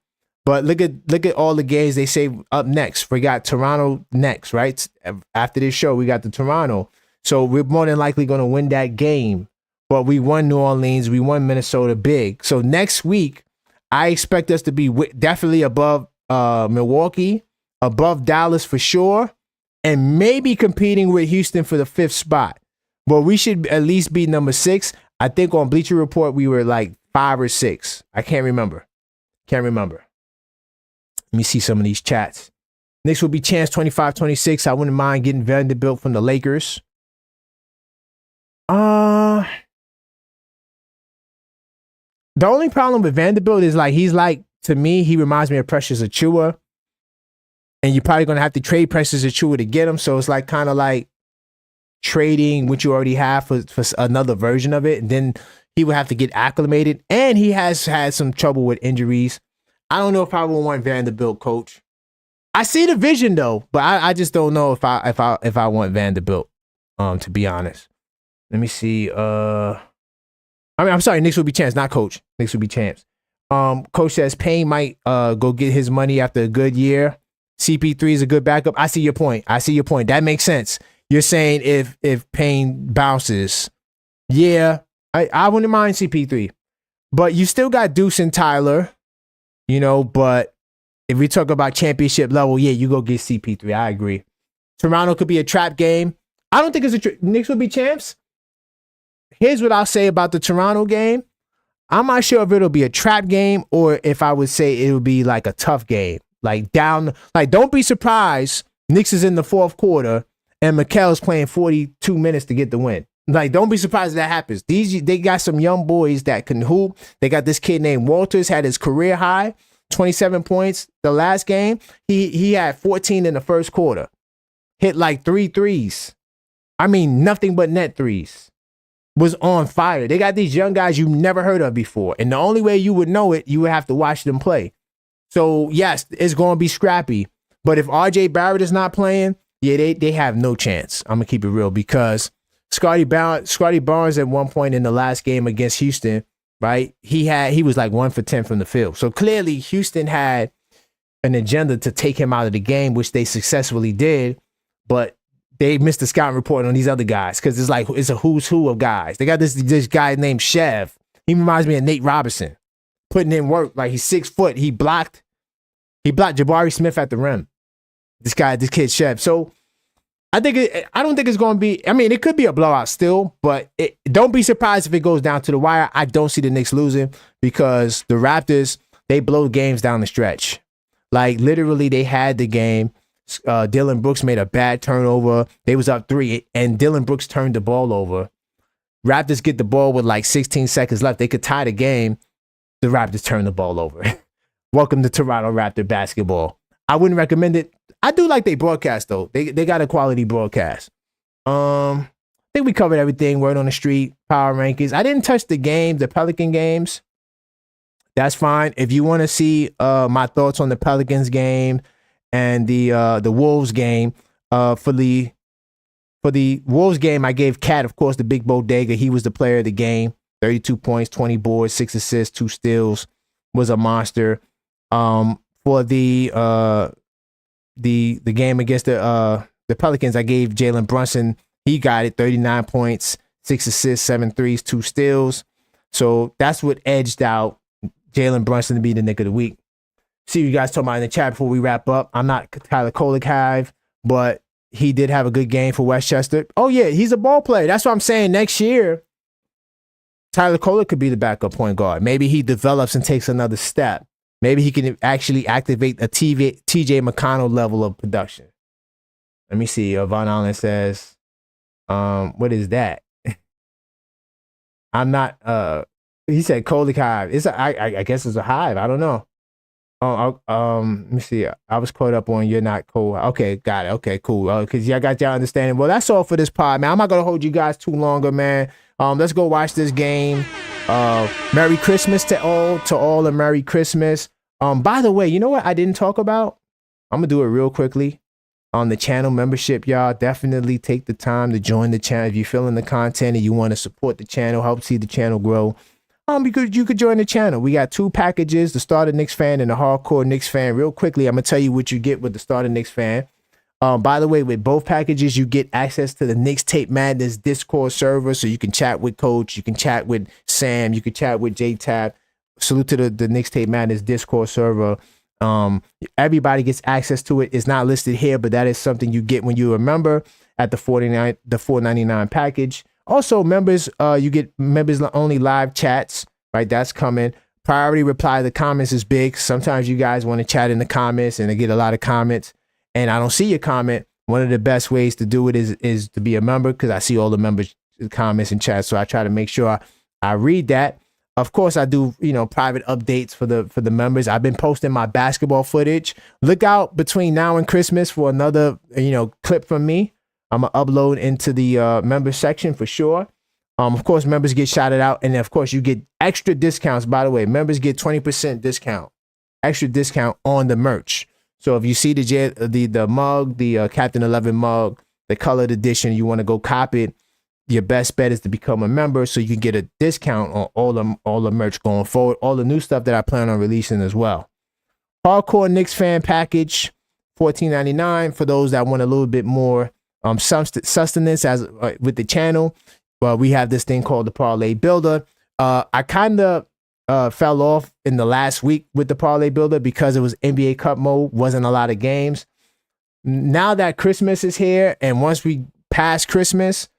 But look at all the games they say up next. We got Toronto next, right? After this show, we got the Toronto. So we're more than likely going to win that game. But we won New Orleans. We won Minnesota big. So next week, I expect us to be definitely above Milwaukee, above Dallas for sure, and maybe competing with Houston for the 5th spot. But we should at least be number 6. I think on Bleacher Report, we were like 5 or 6. I can't remember. Let me see some of these chats. Knicks will be chance 25-26. I wouldn't mind getting Vanderbilt from the Lakers. The only problem with Vanderbilt is to me, he reminds me of Precious Achiuwa. And you're probably going to have to trade Precious Achiuwa to get him. So it's kind of like trading what you already have for another version of it. And then he would have to get acclimated. And he has had some trouble with injuries. I don't know if I would want Vanderbilt, coach. I see the vision though, but I just don't know if I want Vanderbilt, to be honest. Let me see. I'm sorry, Knicks will be champs, not coach. Knicks will be champs. Coach says Payne might go get his money after a good year. CP3 is a good backup. I see your point. That makes sense. You're saying if Payne bounces, yeah, I wouldn't mind CP3. But you still got Deuce and Tyler, but if we talk about championship level, yeah, you go get CP3. I agree. Toronto could be a trap game. I don't think it's a Knicks will be champs. Here's what I'll say about the Toronto game. I'm not sure if it'll be a trap game or if I would say it would be like a tough game. Don't be surprised Knicks is in the 4th quarter and Mikal's playing 42 minutes to get the win. Don't be surprised if that happens. They got some young boys that can hoop. They got this kid named Walters, had his career high, 27 points the last game. He had 14 in the 1st quarter. Hit 3 threes. I mean, nothing but net threes. Was on fire. They got these young guys you never heard of before. And the only way you would know it, you would have to watch them play. So, yes, it's going to be scrappy. But if RJ Barrett is not playing, yeah, they have no chance. I'm going to keep it real because Scotty Barnes at one point in the last game against Houston, right? He was 1 for 10 from the field. So clearly Houston had an agenda to take him out of the game, which they successfully did. But they missed the scouting report on these other guys because it's a who's who of guys. They got this guy named Chev. He reminds me of Nate Robinson, putting in work. He's 6 foot. He blocked Jabari Smith at the rim. This kid Chev. So I don't think it's going to be. I mean, it could be a blowout still, but don't be surprised if it goes down to the wire. I don't see the Knicks losing because the Raptors, they blow games down the stretch. Literally, they had the game. Dylan Brooks made a bad turnover. They was up 3, and Dylan Brooks turned the ball over. Raptors get the ball with 16 seconds left. They could tie the game. The Raptors turn the ball over. Welcome to Toronto Raptor basketball. I wouldn't recommend it. I do like they broadcast, though. They got a quality broadcast. I think we covered everything. Word on the street, power rankings. I didn't touch the Pelican games. That's fine. If you want to see my thoughts on the Pelicans game, and the Wolves game, for the Wolves game, I gave Cat, of course, the big bodega. He was the player of the game. 32 points, 20 boards, 6 assists, 2 steals. Was a monster. For the game against the Pelicans, I gave Jalen Brunson. He got it. 39 points, 6 assists, 7 threes, 2 steals. So that's what edged out Jalen Brunson to be the Knick of the week. See you guys talking about in the chat before we wrap up. I'm not Tyler Kolek, but he did have a good game for Westchester. Oh, yeah, he's a ball player. That's what I'm saying. Next year, Tyler Kolek could be the backup point guard. Maybe he develops and takes another step. Maybe he can actually activate a TJ McConnell level of production. Let me see. Von Allen says, what is that? I'm not. He said colic hive. I guess it's a hive. I don't know. Let me see. I was caught up on you're not cool. Okay, got it. Okay, cool. Because y'all got y'all understanding. Well, that's all for this pod, man. I'm not gonna hold you guys too longer, man. Let's go watch this game. Merry Christmas to all, and Merry Christmas. By the way, you know what I didn't talk about? I'm gonna do it real quickly. On the channel membership, y'all definitely take the time to join the channel if you're feeling the content and you want to support the channel, help see the channel grow. Because you could join the channel. We got 2 packages, the starter Knicks fan and the hardcore Knicks fan. Real quickly, I'm gonna tell you what you get with the starter Knicks fan. By the way, with both packages, you get access to the Knicks Tape Madness Discord server, so you can chat with Coach, you can chat with Sam, you can chat with J-Tab. Salute to the Knicks Tape Madness Discord server. Everybody gets access to it. It's not listed here, but that is something you get when you're a member at the $4.99 package. Also, members, you get members only live chats, right? That's coming. Priority reply to comments is big. Sometimes you guys want to chat in the comments and I get a lot of comments and I don't see your comment. One of the best ways to do it is to be a member, because I see all the members' comments and chats. So I try to make sure I read that. Of course, I do, private updates for the members. I've been posting my basketball footage. Look out between now and Christmas for another, clip from me. I'm going to upload into the member section for sure. Of course, members get shouted out. And of course, you get extra discounts. By the way, members get 20% discount, extra discount on the merch. So if you see the mug, the Captain 11 mug, the colored edition, you want to go cop it, your best bet is to become a member so you can get a discount on all the merch going forward, all the new stuff that I plan on releasing as well. Hardcore Knicks fan package, $14.99 for those that want a little bit more sustenance as with the channel. Well, we have this thing called the Parlay Builder. I kind of fell off in the last week with the Parlay Builder because it was NBA Cup mode, wasn't a lot of games. Now that Christmas is here, and once we pass Christmas,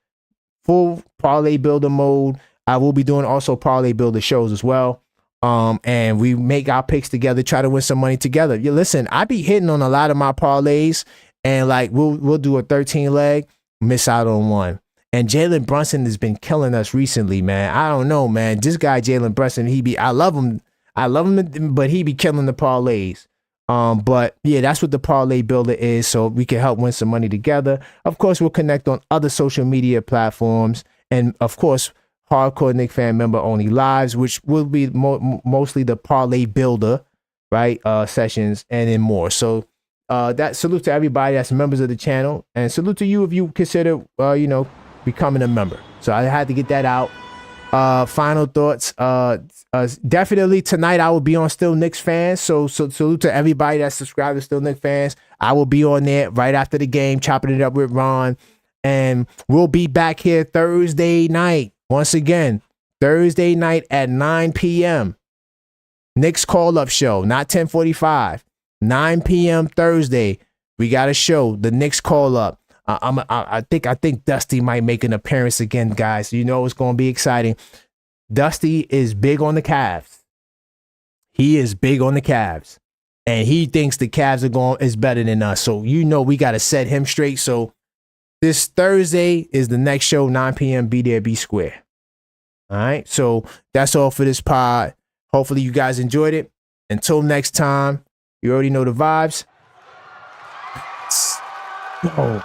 full Parlay Builder mode. I will be doing also Parlay Builder shows as well. And we make our picks together, try to win some money together. You listen, I be hitting on a lot of my parlays, and like we'll do a 13 leg, miss out on one. And Jalen Brunson has been killing us recently, man. I don't know, man. This guy Jalen Brunson, I love him, but he be killing the parlays. But yeah, that's what the Parlay Builder is, so we can help win some money together. Of course, we'll connect on other social media platforms, and of course, Hardcore Knicks fan member only lives, which will be mostly the Parlay Builder, right? Sessions and then more. So that salute to everybody that's members of the channel, and salute to you if you consider becoming a member. So I had to get that out. Final thoughts. Definitely tonight I will be on Still Knicks Fans. So salute to everybody that's subscribed to Still Knicks Fans. I will be on there right after the game, chopping it up with Ron, and we'll be back here Thursday night. Once again, Thursday night at 9 p.m. Knicks call-up show, not 10:45. 9 p.m. Thursday. We got a show, the Knicks call-up. I think Dusty might make an appearance again, guys. You know it's going to be exciting. Dusty is big on the Cavs. He is big on the Cavs, and he thinks the Cavs is better than us. So we got to set him straight. So this Thursday is the next show, 9 p.m. Be there, be square. All right. So that's all for this pod. Hopefully you guys enjoyed it. Until next time, you already know the vibes. Oh.